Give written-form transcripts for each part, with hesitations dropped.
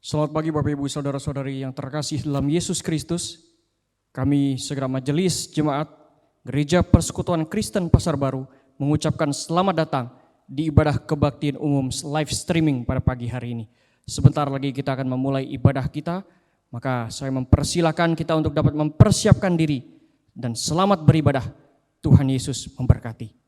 Selamat pagi Bapak Ibu Saudara-saudari yang terkasih dalam Yesus Kristus. Kami segera Majelis Jemaat Gereja Persekutuan Kristen Pasar Baru mengucapkan selamat datang di ibadah kebaktian umum live streaming pada pagi hari ini. Sebentar lagi kita akan memulai ibadah kita, maka saya mempersilakan kita untuk dapat mempersiapkan diri dan selamat beribadah. Tuhan Yesus memberkati.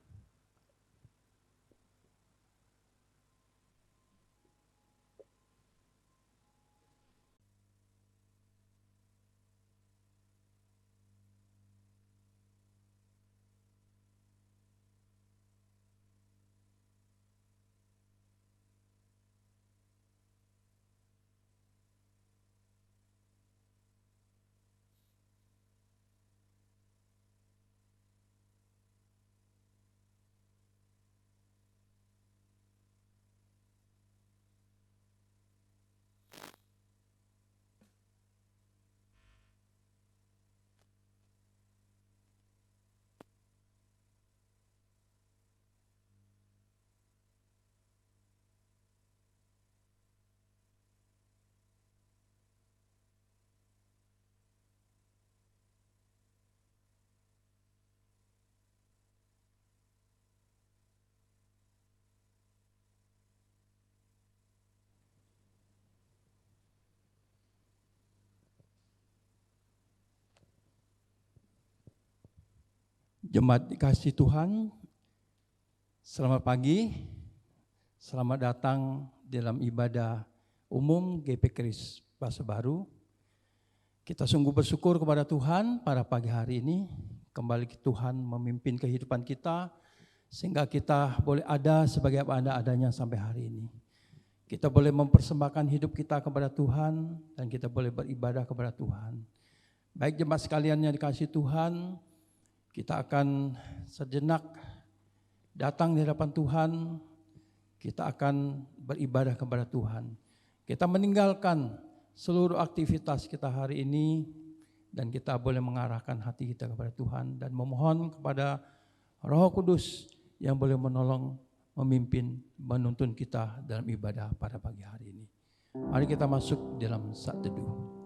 Jemaat dikasih Tuhan, selamat pagi, selamat datang dalam ibadah umum GP Kris Pasar Baru. Kita sungguh bersyukur kepada Tuhan pada pagi hari ini, kembali Tuhan memimpin kehidupan kita, sehingga kita boleh ada sebagai ada-adanya sampai hari ini. Kita boleh mempersembahkan hidup kita kepada Tuhan, dan kita boleh beribadah kepada Tuhan. Baik jemaat sekalian yang dikasih Tuhan, kita akan sejenak datang di hadapan Tuhan, kita akan beribadah kepada Tuhan. Kita meninggalkan seluruh aktivitas kita hari ini dan kita boleh mengarahkan hati kita kepada Tuhan dan memohon kepada Roh Kudus yang boleh menolong, memimpin, menuntun kita dalam ibadah pada pagi hari ini. Mari kita masuk dalam saat teduh.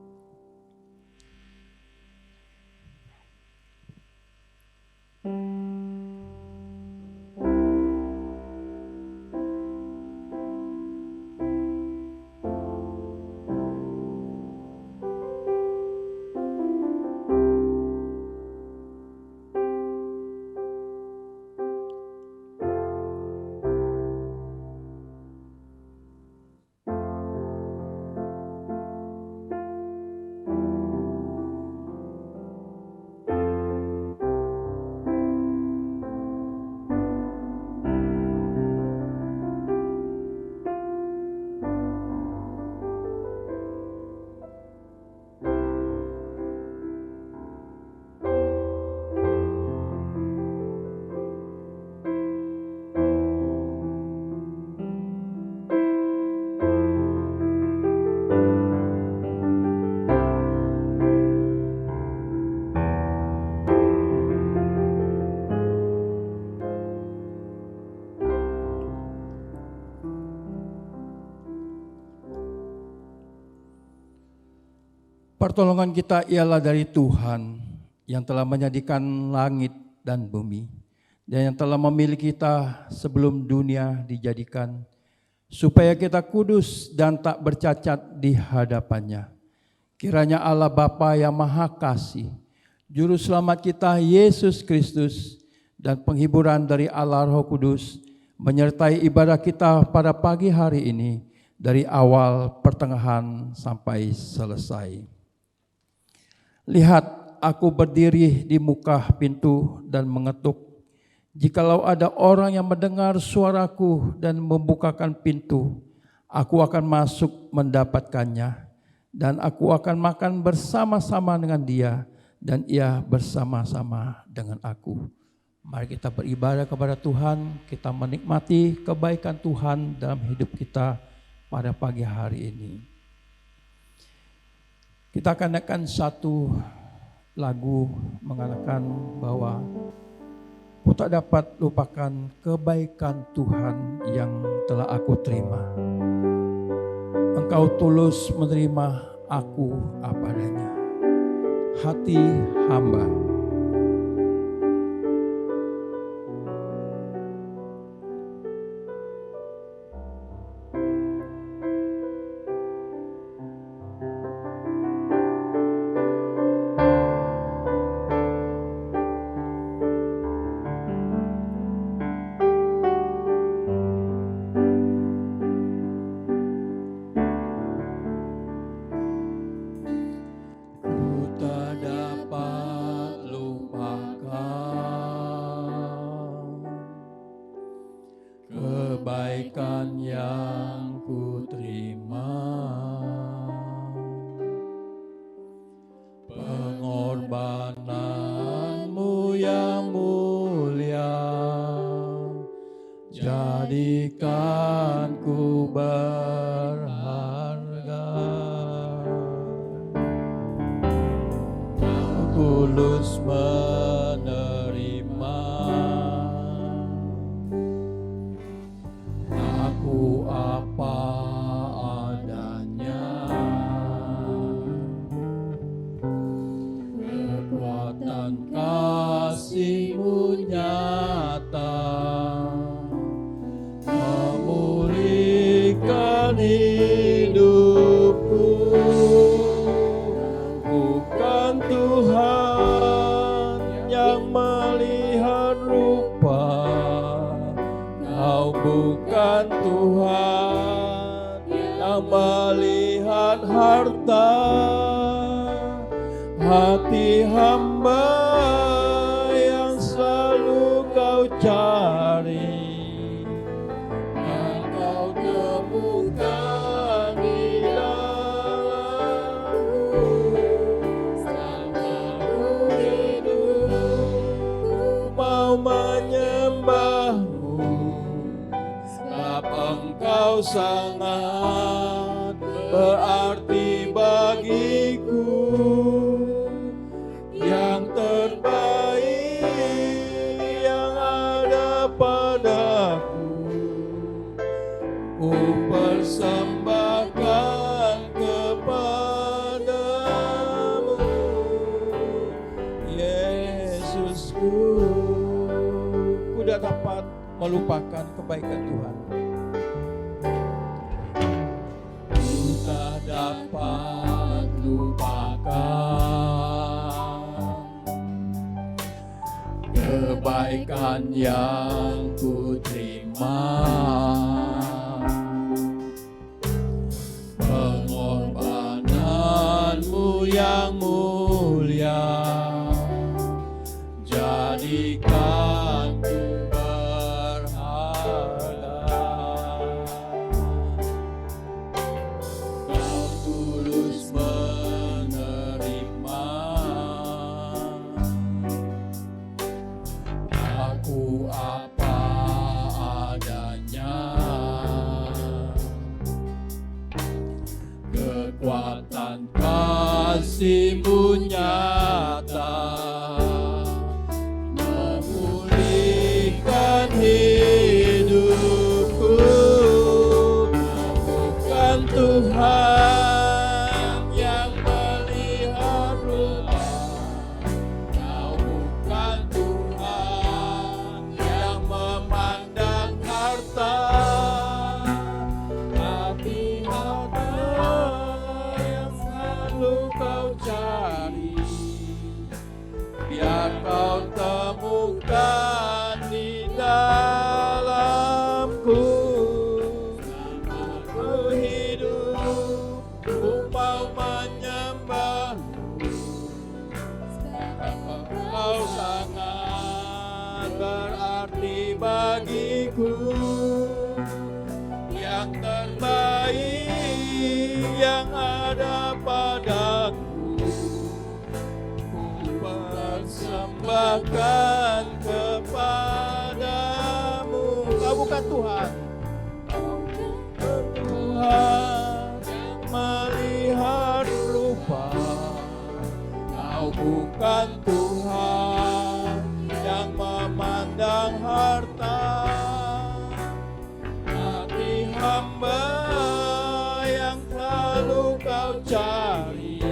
Pertolongan kita ialah dari Tuhan yang telah menjadikan langit dan bumi dan yang telah memilih kita sebelum dunia dijadikan supaya kita kudus dan tak bercacat di hadapannya. Kiranya Allah Bapa yang Maha Kasih, Juru Selamat kita Yesus Kristus dan penghiburan dari Allah Roh Kudus menyertai ibadah kita pada pagi hari ini dari awal, pertengahan sampai selesai. Lihat, aku berdiri di muka pintu dan mengetuk. Jikalau ada orang yang mendengar suaraku dan membukakan pintu, aku akan masuk mendapatkannya, dan aku akan makan bersama-sama dengan dia, dan ia bersama-sama dengan aku. Mari kita beribadah kepada Tuhan, kita menikmati kebaikan Tuhan dalam hidup kita pada pagi hari ini. Kita akan naikkan satu lagu mengatakan bahwa aku tak dapat lupakan kebaikan Tuhan yang telah aku terima. Engkau tulus menerima aku apa adanya. Hati hamba. Kebaikan yang ku terima, pengorbananmu yang mulia, jadikan ku berharga. Kau tulus menerima aku apa adanya. Kekuatan kasih-Mu nyata, memulihkan hidupku. Bukan Tuhan yang melihat rupa, Kau bukan Tuhan yang melihat harta. Hati hamba yang selalu Kau cari, dan Kau temukan di dalamku. Seluruh hidupku mau menyembah-Mu, sebab Engkau sangat berarti bagiku. Yang terbaik yang ada padaku, ku persembahkan kepadamu, Yesusku. Ku tidak dapat melupakan kebaikan Tuhan. Ku tak dapat lupakan kebaikan yang ku terima, pengorbananmu yang mulia, jadikan ku berharga. Kau tulus menerima aku apa adanya. Kekuatan kasih-Mu nyata, memulihkan hidupku. Bukan Tuhan yang melihat rupa, Kau bukan Tuhan yang memandang harta. Hati hamba yang selalu Kau cari, biar Kau temukan di dalamku. Seluruh hidupku mau menyembah-Mu, sebab Kau sangat berarti bagiku. Yang terbaik yang ada padaku, ku persembahkan kepadamu. Kau bukan Tuhan, Tuhan yang melihat rupa. Kau bukan Tuhan yang memandang harta. Hati hamba yang cari,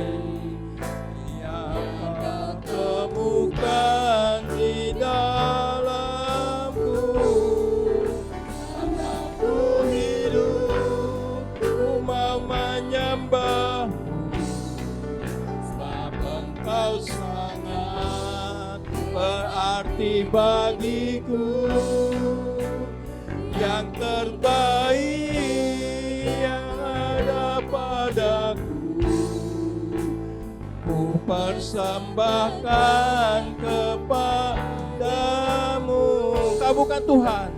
yang kau temukan di dalamku. Aku hidup, ku mau menyembahmu, sebab Engkau sangat berarti bagiku. Yang terbaik yang ada padaku, ku persembahkan kepadamu. Kau bukan Tuhan,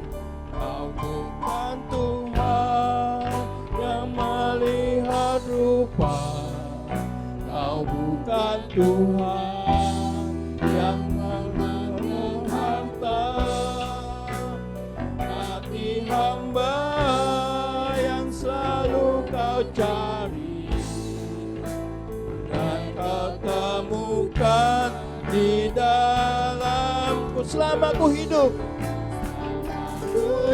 kau bukan Tuhan yang melihat rupa, kau bukan Tuhan yang melihat harta. Hati hamba yang selalu kau cari, dan kau temukan di dalamku. Selama ku hidup, ku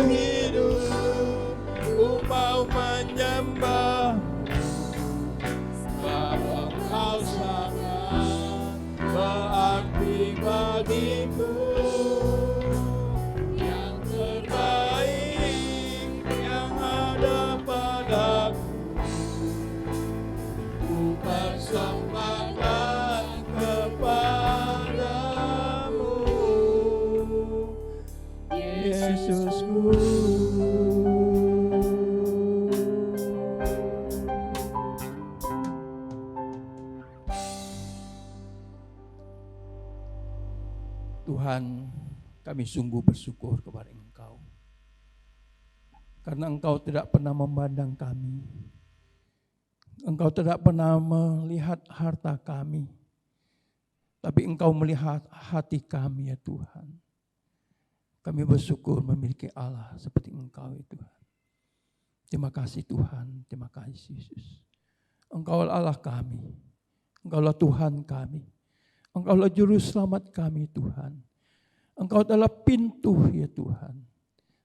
mau menyembah, sebab Engkau sangat berarti bagiku. Yang terbaik yang ada padaku, ku persembahkan kepadamu, Yesusku. Tuhan, kami sungguh bersyukur kepada Engkau, karena Engkau tidak pernah memandang kami. Engkau tidak pernah melihat harta kami, tapi Engkau melihat hati kami ya Tuhan. Kami bersyukur memiliki Allah seperti Engkau ya Tuhan. Terima kasih Tuhan, terima kasih Yesus. Engkau Allah kami, Engkaulah Tuhan kami, Engkaulah juru selamat kami Tuhan. Engkau adalah pintu ya Tuhan.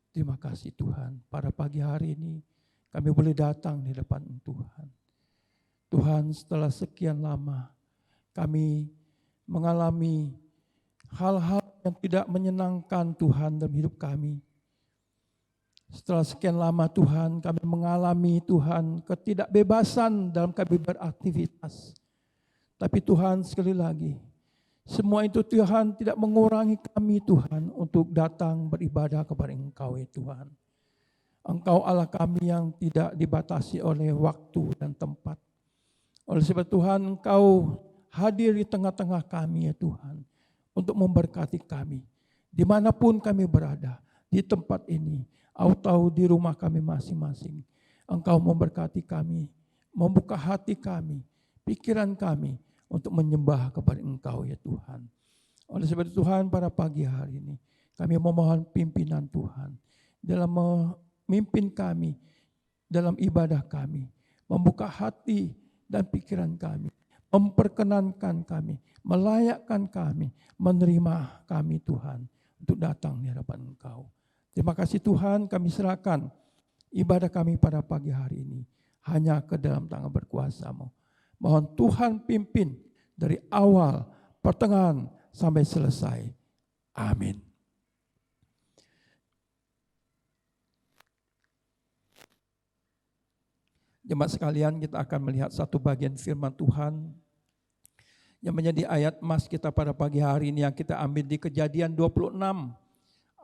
Terima kasih Tuhan, pada pagi hari ini kami boleh datang di depan Tuhan. Tuhan, setelah sekian lama kami mengalami hal-hal yang tidak menyenangkan Tuhan dalam hidup kami. Setelah sekian lama Tuhan, kami mengalami Tuhan ketidakbebasan dalam kami beraktivitas. Tapi Tuhan, sekali lagi, semua itu Tuhan tidak mengurangi kami Tuhan untuk datang beribadah kepada Engkau ya Tuhan. Engkau Allah kami yang tidak dibatasi oleh waktu dan tempat. Oleh sebab Tuhan, Engkau hadir di tengah-tengah kami ya Tuhan, untuk memberkati kami. Dimanapun kami berada, di tempat ini, atau di rumah kami masing-masing. Engkau memberkati kami, membuka hati kami, pikiran kami, untuk menyembah kepada Engkau ya Tuhan. Oleh sebab itu Tuhan, pada pagi hari ini kami memohon pimpinan Tuhan dalam memimpin kami dalam ibadah kami, membuka hati dan pikiran kami, memperkenankan kami, melayakkan kami, menerima kami Tuhan untuk datang di hadapan Engkau. Terima kasih Tuhan, kami serahkan ibadah kami pada pagi hari ini hanya ke dalam tangan berkuasa-Mu. Mohon Tuhan pimpin dari awal, pertengahan, sampai selesai. Amin. Jemaat sekalian, kita akan melihat satu bagian firman Tuhan yang menjadi ayat emas kita pada pagi hari ini, yang kita ambil di Kejadian 26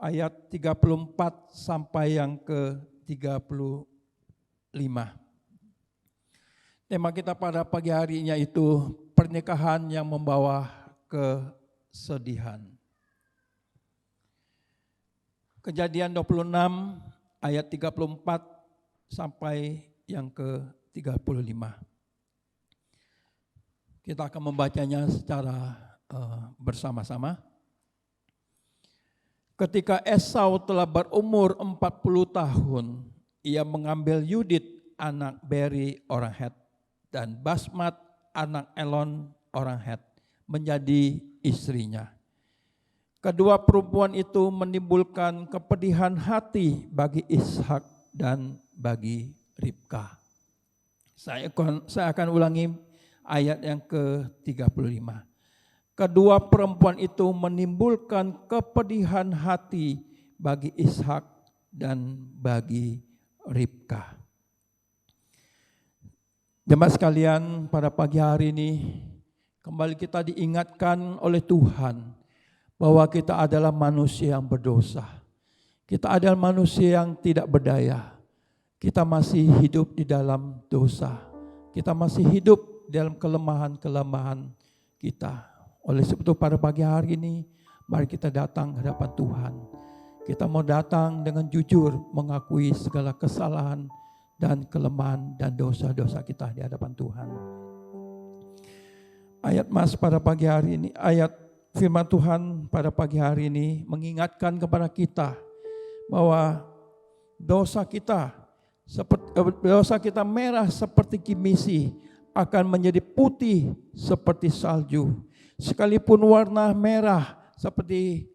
ayat 34 sampai yang ke 35. Tema kita pada pagi harinya itu pernikahan yang membawa kesedihan. Kejadian 26 ayat 34 sampai yang ke 35. Kita akan membacanya secara bersama-sama. Ketika Esau telah berumur 40 tahun, ia mengambil Yudit anak Beri orang Het dan Basmat anak Elon orang Het menjadi istrinya. Kedua perempuan itu menimbulkan kepedihan hati bagi Ishak dan bagi Ribka. Saya akan ulangi ayat yang ke-35. Kedua perempuan itu menimbulkan kepedihan hati bagi Ishak dan bagi Ribka. Jemaat sekalian, pada pagi hari ini kembali kita diingatkan oleh Tuhan bahwa kita adalah manusia yang berdosa. Kita adalah manusia yang tidak berdaya. Kita masih hidup di dalam dosa. Kita masih hidup dalam kelemahan-kelemahan kita. Oleh sebab itu pada pagi hari ini, mari kita datang ke hadapan Tuhan. Kita mau datang dengan jujur mengakui segala kesalahan dan kelemahan dan dosa-dosa kita di hadapan Tuhan. Ayat pada pagi hari ini, ayat firman Tuhan pada pagi hari ini mengingatkan kepada kita bahwa dosa kita merah seperti kimisi akan menjadi putih seperti salju. Sekalipun warna merah seperti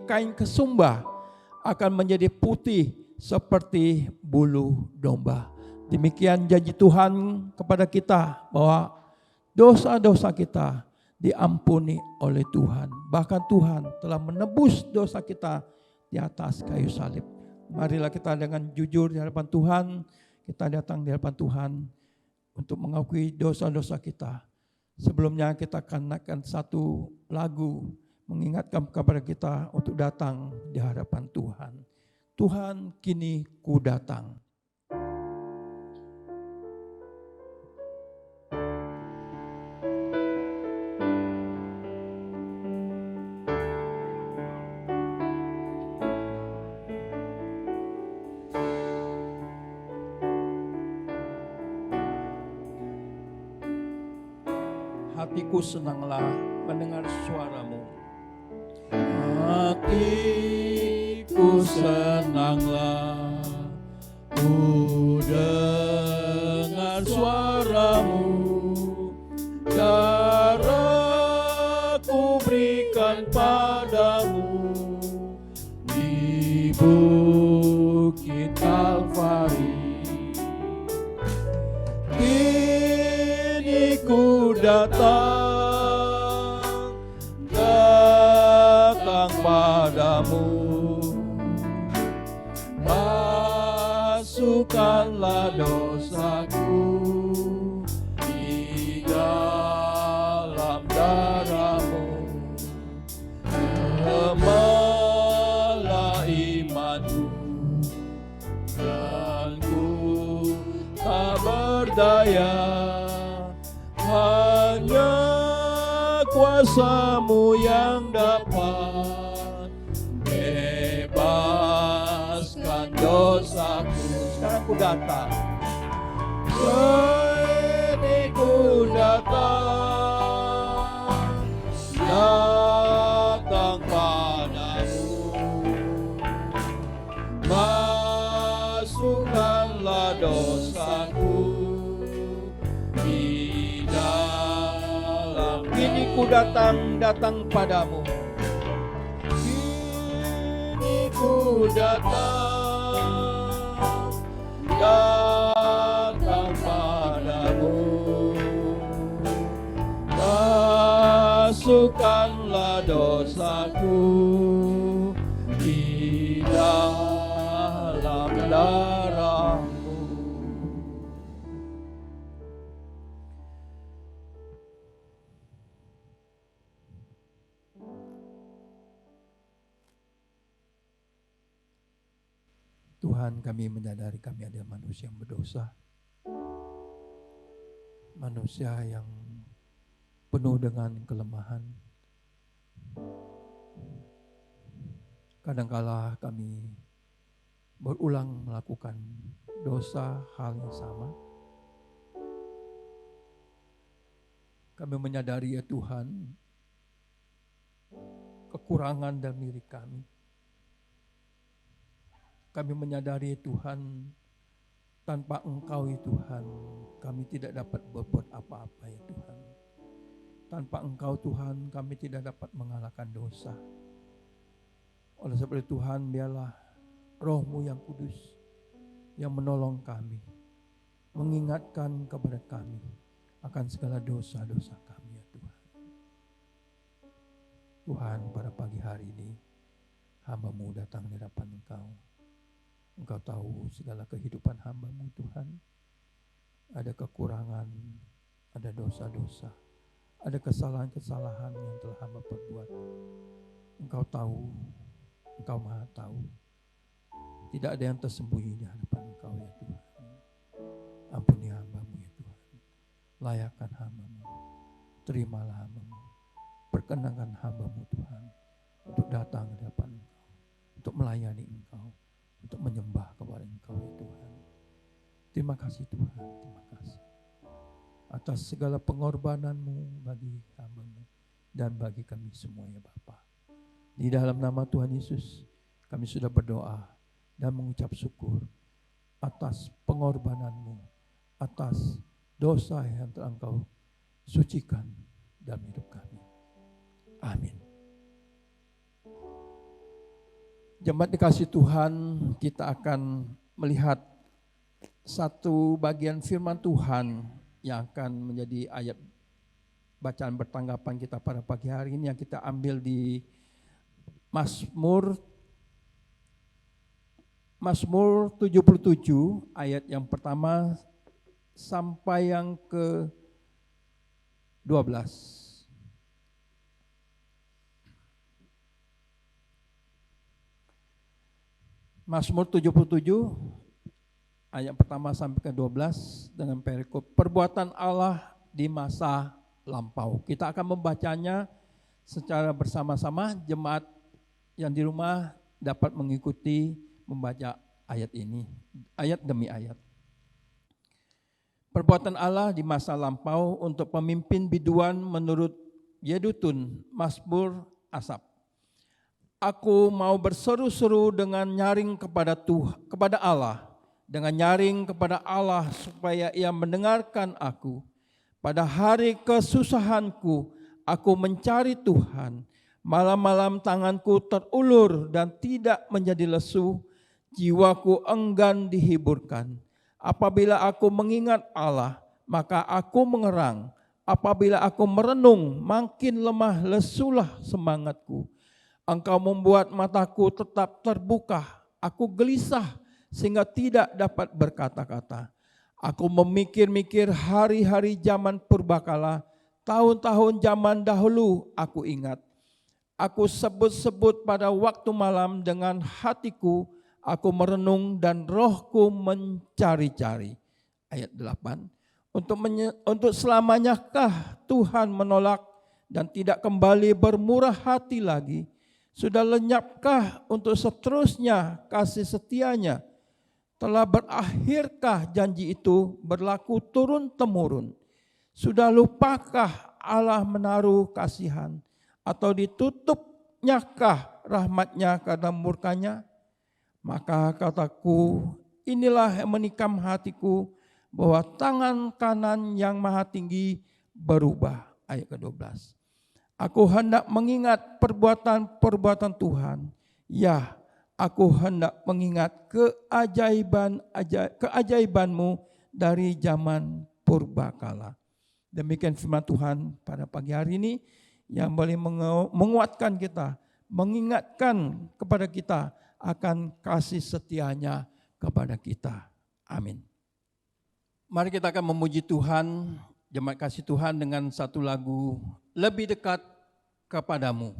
kain kesumba akan menjadi putih seperti bulu domba. Demikian janji Tuhan kepada kita bahwa dosa-dosa kita diampuni oleh Tuhan. Bahkan Tuhan telah menebus dosa kita di atas kayu salib. Marilah kita dengan jujur di hadapan Tuhan, kita datang di hadapan Tuhan untuk mengakui dosa-dosa kita. Sebelumnya kita akan naikkan satu lagu mengingatkan kepada kita untuk datang di hadapan Tuhan. Tuhan, kini ku datang. Hatiku senanglah mendengar suaramu. Hatiku senanglah ku dengar suaramu. Darah ku berikan padamu di bukit Kalvari. Kini ku datang padamu. Masukkanlah dosaku di dalam darah-Mu. Lemahlah imanku dan ku tak berdaya. Hanya kuasa-Mu yang dapat bebaskan dosaku. Sekarang ku datang. Kini ku datang padamu. Masukkanlah dosaku di dalam. Kini ku datang padamu. Kini ku datang padamu. Masukkanlah dosaku di dalam darah-Mu. Tuhan, kami menyadari kami adalah manusia yang berdosa. Manusia yang penuh dengan kelemahan. Kadangkala kami berulang melakukan dosa hal yang sama. Kami menyadari ya Tuhan, kekurangan dan diri kami. Kami menyadari Tuhan, tanpa Engkau ya Tuhan, kami tidak dapat berbuat apa-apa ya Tuhan. Tanpa Engkau Tuhan, kami tidak dapat mengalahkan dosa. Oleh sebab itu Tuhan, biarlah Roh-Mu yang kudus yang menolong kami. mengingatkan kepada kami akan segala dosa-dosa kami ya Tuhan. Tuhan, pada pagi hari ini hamba-Mu datang di hadapan Engkau. Engkau tahu segala kehidupan hamba-Mu Tuhan. Ada kekurangan, ada dosa-dosa, ada kesalahan-kesalahan yang telah hamba perbuat. Engkau tahu, Engkau Maha tahu. Tidak ada yang tersembunyi di hadapan Engkau ya Tuhan. Ampuni hamba-Mu ya Tuhan. Layakkan hamba-Mu. Terimalah hamba-Mu. Perkenankan hamba-Mu Tuhan untuk datang di hadapan Engkau, untuk melayani Engkau, untuk menyembah kepada Engkau ya Tuhan. Terima kasih Tuhan, terima kasih atas segala pengorbanan-Mu bagi hamba-Mu dan bagi kami semua ya Bapa. Di dalam nama Tuhan Yesus kami sudah berdoa dan mengucap syukur atas pengorbanan-Mu, atas dosa yang telah Engkau sucikan dalam hidup kami. Amin. Jemaat dikasih Tuhan, kita akan melihat satu bagian firman Tuhan yang akan menjadi ayat bacaan bertanggapan kita pada pagi hari ini, yang kita ambil di Mazmur 77 ayat yang pertama sampai yang ke-12. Mazmur 77 ayat pertama sampai ke-12 dengan perikop perbuatan Allah di masa lampau. Kita akan membacanya secara bersama-sama. Jemaat yang di rumah dapat mengikuti membaca ayat ini, ayat demi ayat. Perbuatan Allah di masa lampau untuk pemimpin biduan menurut Yedutun, Mazmur Asaf. Aku mau berseru-seru dengan nyaring kepada Allah, dengan nyaring kepada Allah supaya Ia mendengarkan aku. Pada hari kesusahanku, aku mencari Tuhan. Malam-malam tanganku terulur dan tidak menjadi lesu, jiwaku enggan dihiburkan. Apabila aku mengingat Allah, maka aku mengerang. Apabila aku merenung, makin lemah lesulah semangatku. Engkau membuat mataku tetap terbuka, aku gelisah sehingga tidak dapat berkata-kata. Aku memikir-mikir hari-hari zaman purbakala, tahun-tahun zaman dahulu aku ingat. Aku sebut-sebut pada waktu malam dengan hatiku, aku merenung dan rohku mencari-cari. Ayat 8, untuk selamanyakah Tuhan menolak dan tidak kembali bermurah hati lagi? Sudah lenyapkah untuk seterusnya kasih setianya? Telah berakhirkah janji itu berlaku turun-temurun? Sudah lupakah Allah menaruh kasihan? Atau ditutupnyakah rahmatnya karena murkanya? Maka kataku, inilah yang menikam hatiku, bahwa tangan kanan yang maha tinggi berubah. Ayat ke-12. Aku hendak mengingat perbuatan-perbuatan Tuhan. Ya, aku hendak mengingat keajaiban-Mu dari zaman purbakala. Demikian firman Tuhan pada pagi hari ini yang boleh menguatkan kita, mengingatkan kepada kita akan kasih setianya kepada kita. Amin. Mari kita akan memuji Tuhan, jemaat kasih Tuhan, dengan satu lagu Lebih Dekat Kepadamu.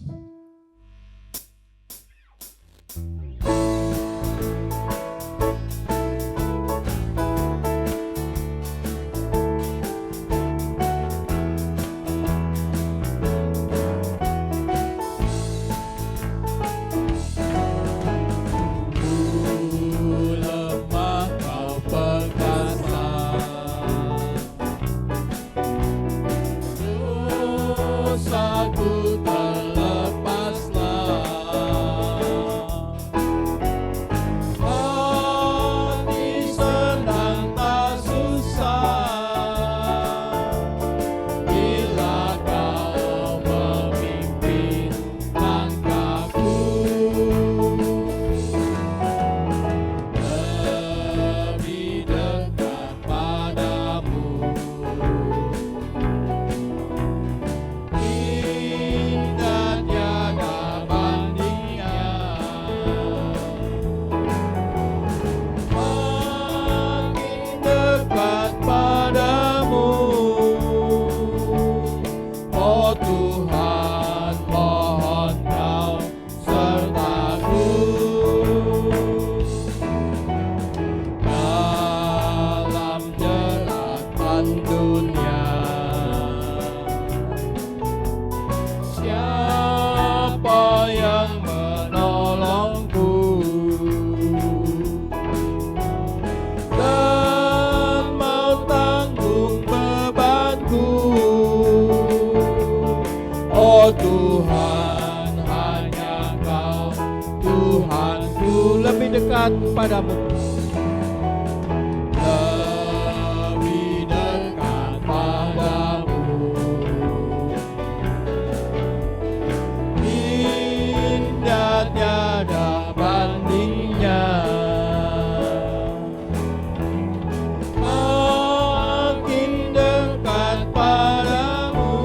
Dosaku terlepas. dekat padamu. Lebih dekat padamu. Indah tiada bandingnya. Makin dekat padamu,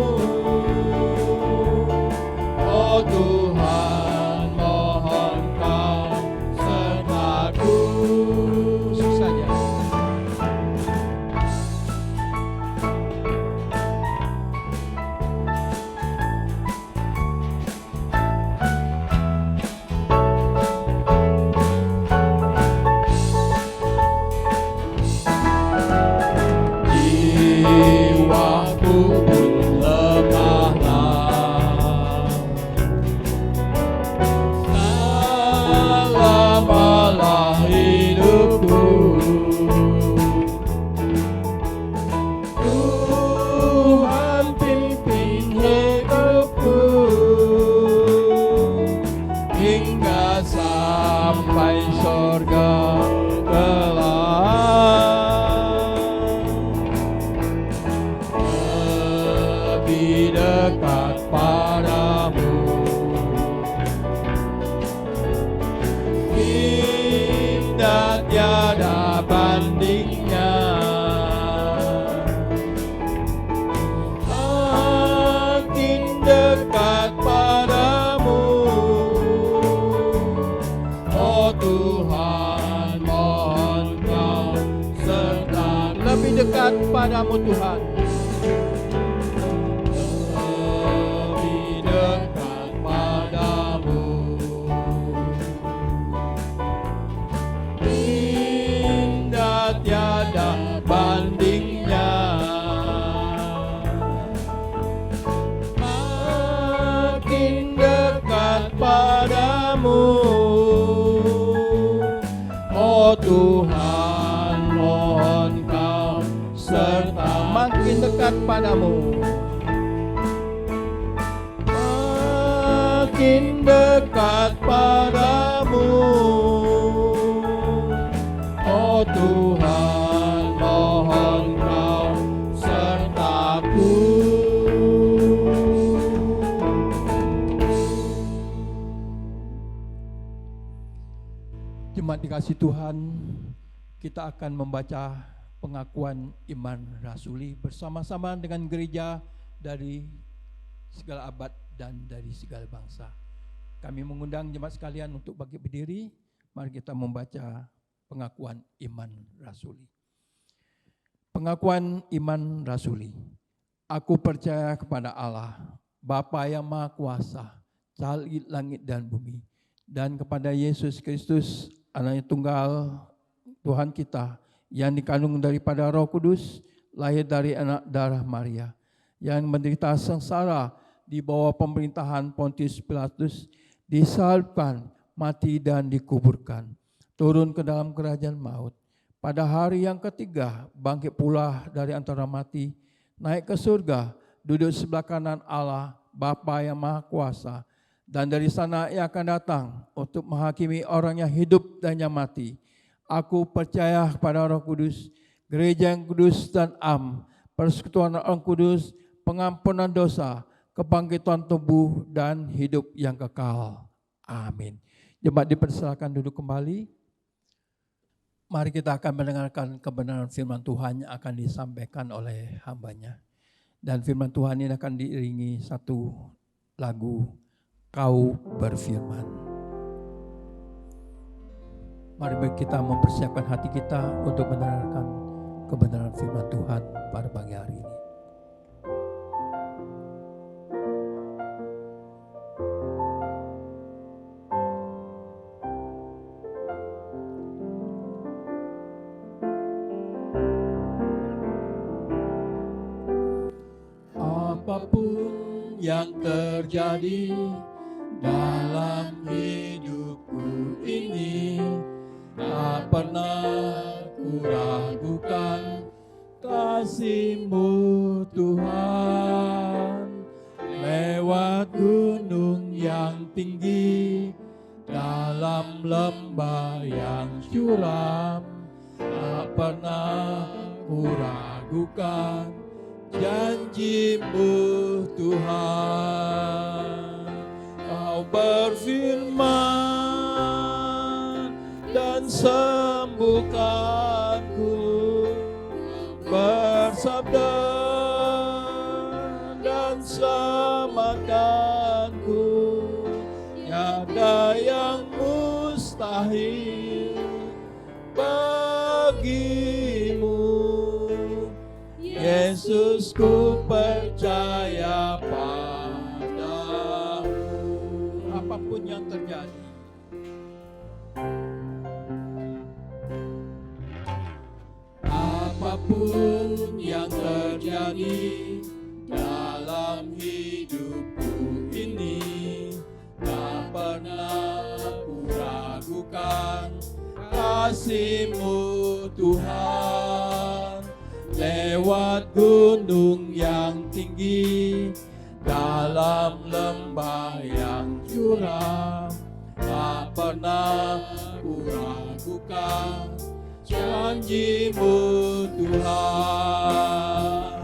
oh Tuhan, mohon Kau sertaku. Musik saja. Jiwaku pun lemahlah, selamalah hidupku. Tuhan pimpin hidupku hingga sampai surga kelak. Lebih dekat padamu, indah tiada bandingnya. Makin dekat padamu, oh Tuhan, mohon Kau serta. Lebih dekat padamu Tuhan. Lebih dekat padamu, indah tiada bandingnya. Makin dekat padamu, oh Tuhan, mohon Kau serta. Makin dekat padamu. Makin dekat padamu, oh Tuhan, mohon Kau sertaku. Jemaat dikasih Tuhan, kita akan membaca pengakuan iman rasuli bersama-sama dengan gereja dari segala abad dan dari segala bangsa. Kami mengundang jemaat sekalian untuk bangkit berdiri. Mari kita membaca pengakuan iman rasuli. Pengakuan iman rasuli. Aku percaya kepada Allah, Bapa yang Maha Kuasa, Cahaya langit dan bumi, dan kepada Yesus Kristus, Anaknya Tunggal Tuhan kita, yang dikandung daripada Roh Kudus, lahir dari anak darah Maria, yang menderita sengsara di bawah pemerintahan Pontius Pilatus, disalibkan, mati dan dikuburkan, turun ke dalam kerajaan maut. Pada hari yang ketiga, bangkit pula dari antara mati, naik ke surga, duduk sebelah kanan Allah, Bapa yang Maha Kuasa, dan dari sana Ia akan datang untuk menghakimi orang yang hidup dan yang mati. Aku percaya kepada Roh Kudus, gereja yang kudus dan persekutuan orang kudus, pengampunan dosa, kebangkitan tubuh dan hidup yang kekal. Amin. Jemaat dipersilakan duduk kembali. Mari kita akan mendengarkan kebenaran firman Tuhan yang akan disampaikan oleh hambanya. Dan firman Tuhan ini akan diiringi satu lagu, Kau Berfirman. Mari kita mempersiapkan hati kita untuk mendengarkan kebenaran firman Tuhan pada pagi hari ini. Apapun yang terjadi dalam hidupku ini, tak pernah ku ragukan kasih-Mu Tuhan. Lewat gunung yang tinggi, dalam lembah yang curam. Tak pernah ku ragukan janji-Mu Tuhan. Kau berfirman dan sembuhkanku, bersabda dan selamatkanku. Tiada yang mustahil bagimu, Yesus, ku percaya padamu. Apapun yang terjadi, apapun yang terjadi dalam hidupku ini, tak pernah ku ragukan kasih-Mu Tuhan. Lewat gunung yang tinggi, dalam lembah yang curam, tak pernah ku ragukan janji-Mu Tuhan.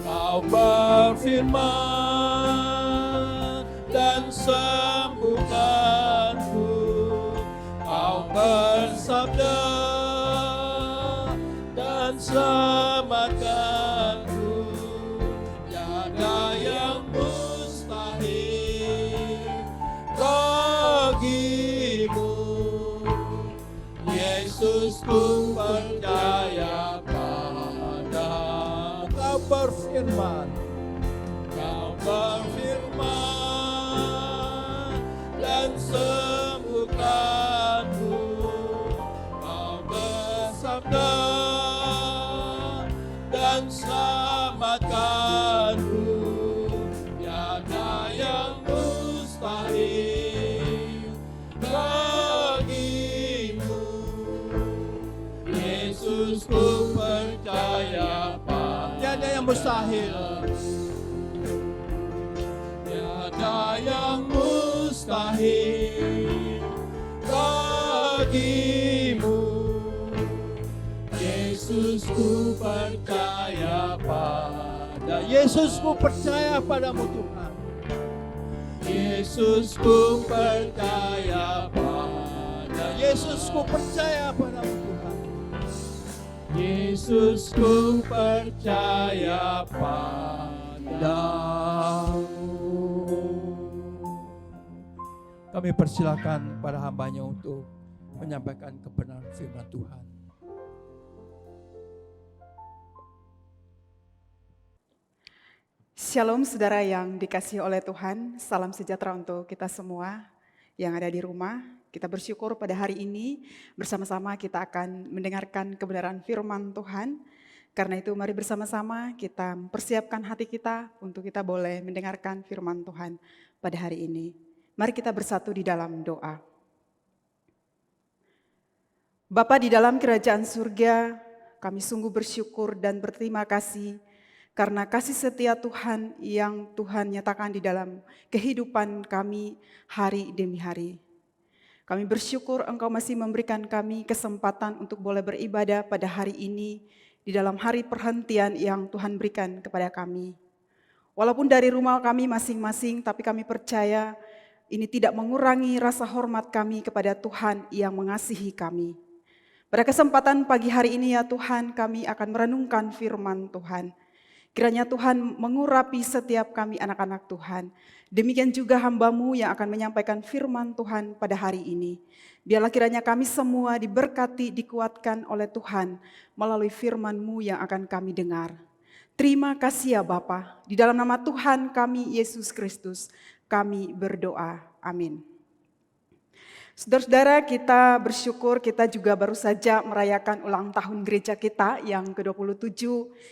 Kau berfirman dan sembuhkanku, Kau bersabda dan selamatkanku. Tiada yang mustahil bagimu, Yesus, ku percaya padamu. Kau berfirman, Kau berfirman dan sembuhkanku, Kau bersabda dan selamatkanku. Tiada yang mustahil bagimu, Yesus, ku percaya padamu. tiada yang mustahil. Tiada yang mustahil bagimu, Yesus, ku percaya pada. Yesus, ku percaya padamu Tuhan. Yesus, ku percaya pada. Yesus, ku percaya padamu Tuhan. Yesus, ku percaya padamu. Kami persilakan para hamba-Nya untuk menyampaikan kebenaran firman Tuhan. Shalom saudara yang dikasihi oleh Tuhan, salam sejahtera untuk kita semua yang ada di rumah. Kita bersyukur pada hari ini bersama-sama kita akan mendengarkan kebenaran firman Tuhan. Karena itu mari bersama-sama kita persiapkan hati kita untuk kita boleh mendengarkan firman Tuhan pada hari ini. Mari kita bersatu di dalam doa. Bapa di dalam kerajaan surga, kami sungguh bersyukur dan berterima kasih karena kasih setia Tuhan yang Tuhan nyatakan di dalam kehidupan kami hari demi hari. Kami bersyukur Engkau masih memberikan kami kesempatan untuk boleh beribadah pada hari ini di dalam hari perhentian yang Tuhan berikan kepada kami. Walaupun dari rumah kami masing-masing, tapi kami percaya ini tidak mengurangi rasa hormat kami kepada Tuhan yang mengasihi kami. Pada kesempatan pagi hari ini ya Tuhan, kami akan merenungkan firman Tuhan. Kiranya Tuhan mengurapi setiap kami anak-anak Tuhan. Demikian juga hamba-Mu yang akan menyampaikan firman Tuhan pada hari ini. Biarlah kiranya kami semua diberkati, dikuatkan oleh Tuhan melalui firman-Mu yang akan kami dengar. Terima kasih ya Bapa. Di dalam nama Tuhan kami Yesus Kristus, kami berdoa. Amin. Saudara-saudara, kita bersyukur kita juga baru saja merayakan ulang tahun gereja kita yang ke-27.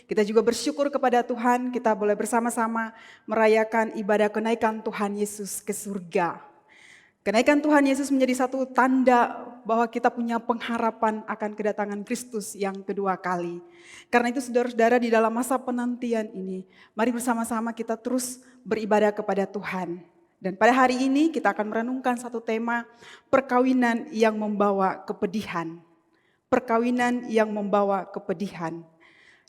Kita juga bersyukur kepada Tuhan kita boleh bersama-sama merayakan ibadah kenaikan Tuhan Yesus ke surga. Kenaikan Tuhan Yesus menjadi satu tanda bahwa kita punya pengharapan akan kedatangan Kristus yang kedua kali. Karena itu saudara-saudara di dalam masa penantian ini, mari bersama-sama kita terus beribadah kepada Tuhan. Dan pada hari ini kita akan merenungkan satu tema, perkawinan yang membawa kepedihan. Perkawinan yang membawa kepedihan.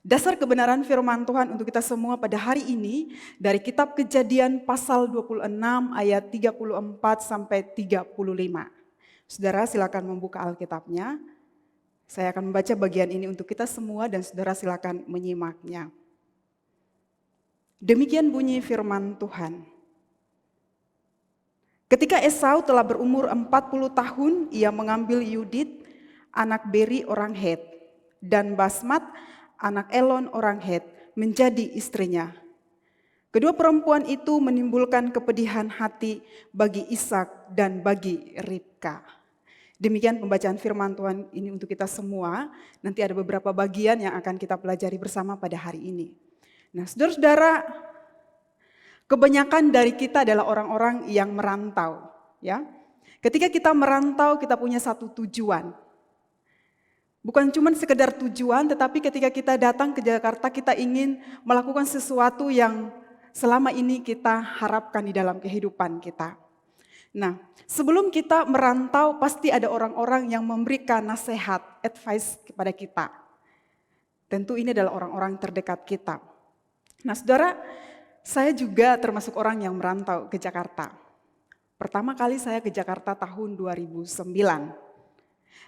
Dasar kebenaran firman Tuhan untuk kita semua pada hari ini dari kitab Kejadian pasal 26 ayat 34 sampai 35. Saudara silakan membuka Alkitabnya. Saya akan membaca bagian ini untuk kita semua dan saudara silakan menyimaknya. Demikian bunyi firman Tuhan. Ketika Esau telah berumur 40 tahun, ia mengambil Yudit, anak Beri orang Het, dan Basmat, anak Elon orang Het, menjadi istrinya. Kedua perempuan itu menimbulkan kepedihan hati bagi Ishak dan bagi Ribka. Demikian pembacaan firman Tuhan ini untuk kita semua. Nanti ada beberapa bagian yang akan kita pelajari bersama pada hari ini. Nah, saudara-saudara, kebanyakan dari kita adalah orang-orang yang merantau, ya. Ketika kita merantau, kita punya satu tujuan. Bukan cuma sekedar tujuan, tetapi ketika kita datang ke Jakarta, kita ingin melakukan sesuatu yang selama ini kita harapkan di dalam kehidupan kita. Nah, sebelum kita merantau, pasti ada orang-orang yang memberikan nasihat, advice kepada kita. Tentu ini adalah orang-orang terdekat kita. Nah, saudara, saya juga termasuk orang yang merantau ke Jakarta. Pertama kali saya ke Jakarta tahun 2009.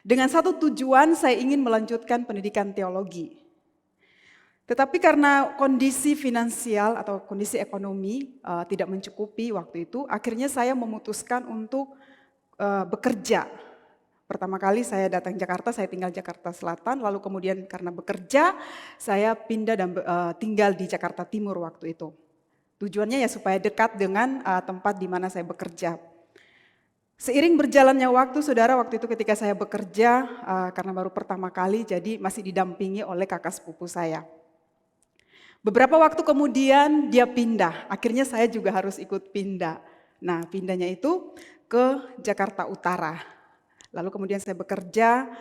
Dengan satu tujuan saya ingin melanjutkan pendidikan teologi. Tetapi karena kondisi finansial atau kondisi ekonomi tidak mencukupi waktu itu, akhirnya saya memutuskan untuk bekerja. Pertama kali saya datang Jakarta, saya tinggal Jakarta Selatan, lalu kemudian karena bekerja saya pindah dan tinggal di Jakarta Timur waktu itu. Tujuannya ya supaya dekat dengan tempat di mana saya bekerja. Seiring berjalannya waktu, saudara, waktu itu ketika saya bekerja, karena baru pertama kali, jadi masih didampingi oleh kakak sepupu saya. Beberapa waktu kemudian dia pindah, akhirnya saya juga harus ikut pindah. Nah, pindahnya itu ke Jakarta Utara. Lalu kemudian saya bekerja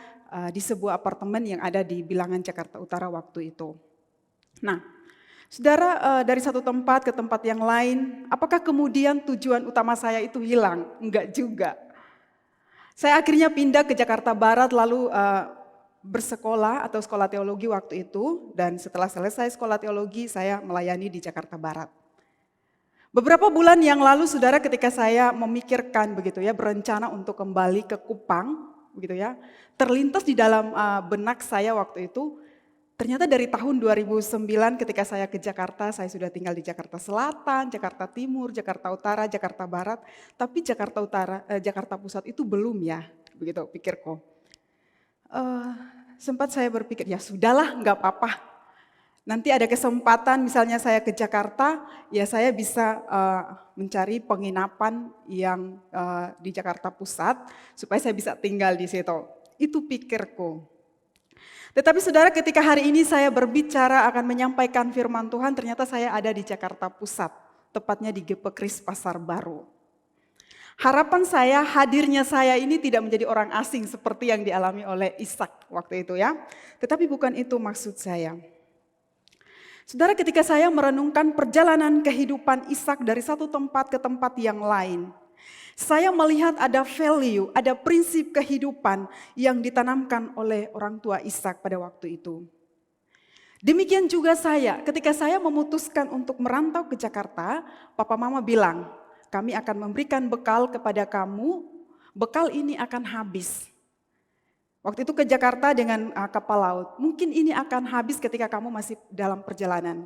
di sebuah apartemen yang ada di bilangan Jakarta Utara waktu itu. Nah, saudara, dari satu tempat ke tempat yang lain, apakah kemudian tujuan utama saya itu hilang? Enggak juga. Saya akhirnya pindah ke Jakarta Barat lalu bersekolah atau sekolah teologi waktu itu. Dan setelah selesai sekolah teologi saya melayani di Jakarta Barat. Beberapa bulan yang lalu saudara ketika saya memikirkan begitu ya, berencana untuk kembali ke Kupang begitu ya, terlintas di dalam benak saya waktu itu, ternyata dari tahun 2009 ketika saya ke Jakarta, saya sudah tinggal di Jakarta Selatan, Jakarta Timur, Jakarta Utara, Jakarta Barat. Tapi Jakarta Pusat itu belum ya, begitu pikirku. Sempat saya berpikir, ya sudahlah nggak apa-apa. Nanti ada kesempatan misalnya saya ke Jakarta, ya saya bisa mencari penginapan yang di Jakarta Pusat, supaya saya bisa tinggal di situ. Itu pikirku. Tetapi saudara, ketika hari ini saya berbicara akan menyampaikan firman Tuhan, ternyata saya ada di Jakarta Pusat, tepatnya di GP Kris Pasar Baru. Harapan saya, hadirnya saya ini tidak menjadi orang asing seperti yang dialami oleh Ishak waktu itu ya. Tetapi bukan itu maksud saya. Saudara, ketika saya merenungkan perjalanan kehidupan Ishak dari satu tempat ke tempat yang lain, saya melihat ada value, ada prinsip kehidupan yang ditanamkan oleh orang tua Ishak pada waktu itu. Demikian juga saya, ketika saya memutuskan untuk merantau ke Jakarta, papa mama bilang, kami akan memberikan bekal kepada kamu, bekal ini akan habis. Waktu itu ke Jakarta dengan kapal laut, mungkin ini akan habis ketika kamu masih dalam perjalanan.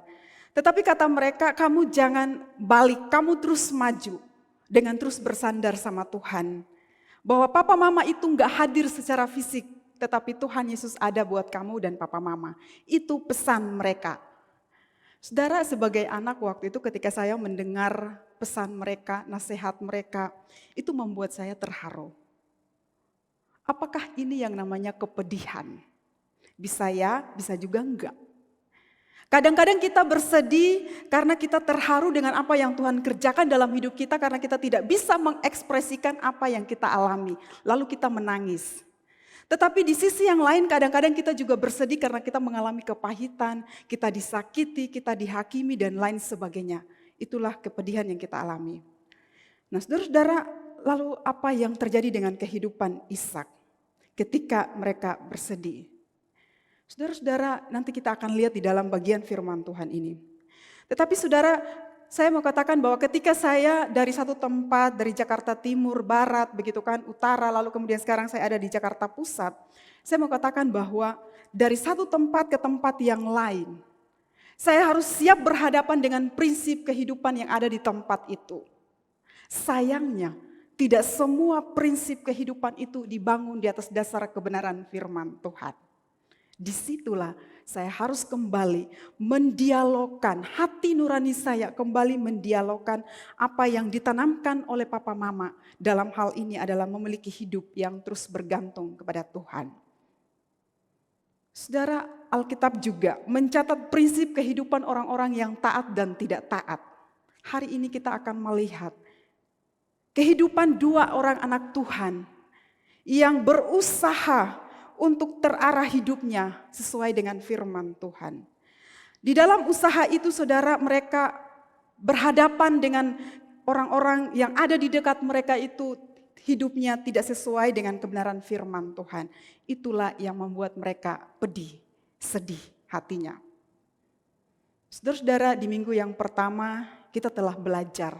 Tetapi kata mereka, kamu jangan balik, kamu terus maju. Dengan terus bersandar sama Tuhan. Bahwa papa mama itu enggak hadir secara fisik, tetapi Tuhan Yesus ada buat kamu dan papa mama. Itu pesan mereka. Saudara, sebagai anak waktu itu ketika saya mendengar pesan mereka, nasihat mereka, itu membuat saya terharu. Apakah ini yang namanya kepedihan? Bisa ya, bisa juga enggak. Kadang-kadang kita bersedih karena kita terharu dengan apa yang Tuhan kerjakan dalam hidup kita karena kita tidak bisa mengekspresikan apa yang kita alami. Lalu kita menangis. Tetapi di sisi yang lain kadang-kadang kita juga bersedih karena kita mengalami kepahitan, kita disakiti, kita dihakimi dan lain sebagainya. Itulah kepedihan yang kita alami. Nah, saudara-saudara, lalu apa yang terjadi dengan kehidupan Ishak ketika mereka bersedih? Saudara-saudara, nanti kita akan lihat di dalam bagian firman Tuhan ini. Tetapi saudara, saya mau katakan bahwa ketika saya dari satu tempat, dari Jakarta Timur, Barat, begitu kan, Utara, lalu kemudian sekarang saya ada di Jakarta Pusat, saya mau katakan bahwa dari satu tempat ke tempat yang lain, saya harus siap berhadapan dengan prinsip kehidupan yang ada di tempat itu. Sayangnya, tidak semua prinsip kehidupan itu dibangun di atas dasar kebenaran firman Tuhan. Disitulah saya harus kembali mendialogkan hati nurani saya, kembali mendialogkan apa yang ditanamkan oleh papa mama. Dalam hal ini adalah memiliki hidup yang terus bergantung kepada Tuhan. Saudara, Alkitab juga mencatat prinsip kehidupan orang-orang yang taat dan tidak taat. Hari ini kita akan melihat kehidupan dua orang anak Tuhan yang berusaha untuk terarah hidupnya sesuai dengan firman Tuhan. Di dalam usaha itu saudara, mereka berhadapan dengan orang-orang yang ada di dekat mereka itu hidupnya tidak sesuai dengan kebenaran firman Tuhan. Itulah yang membuat mereka pedih, sedih hatinya. Saudara-saudara, di minggu yang pertama kita telah belajar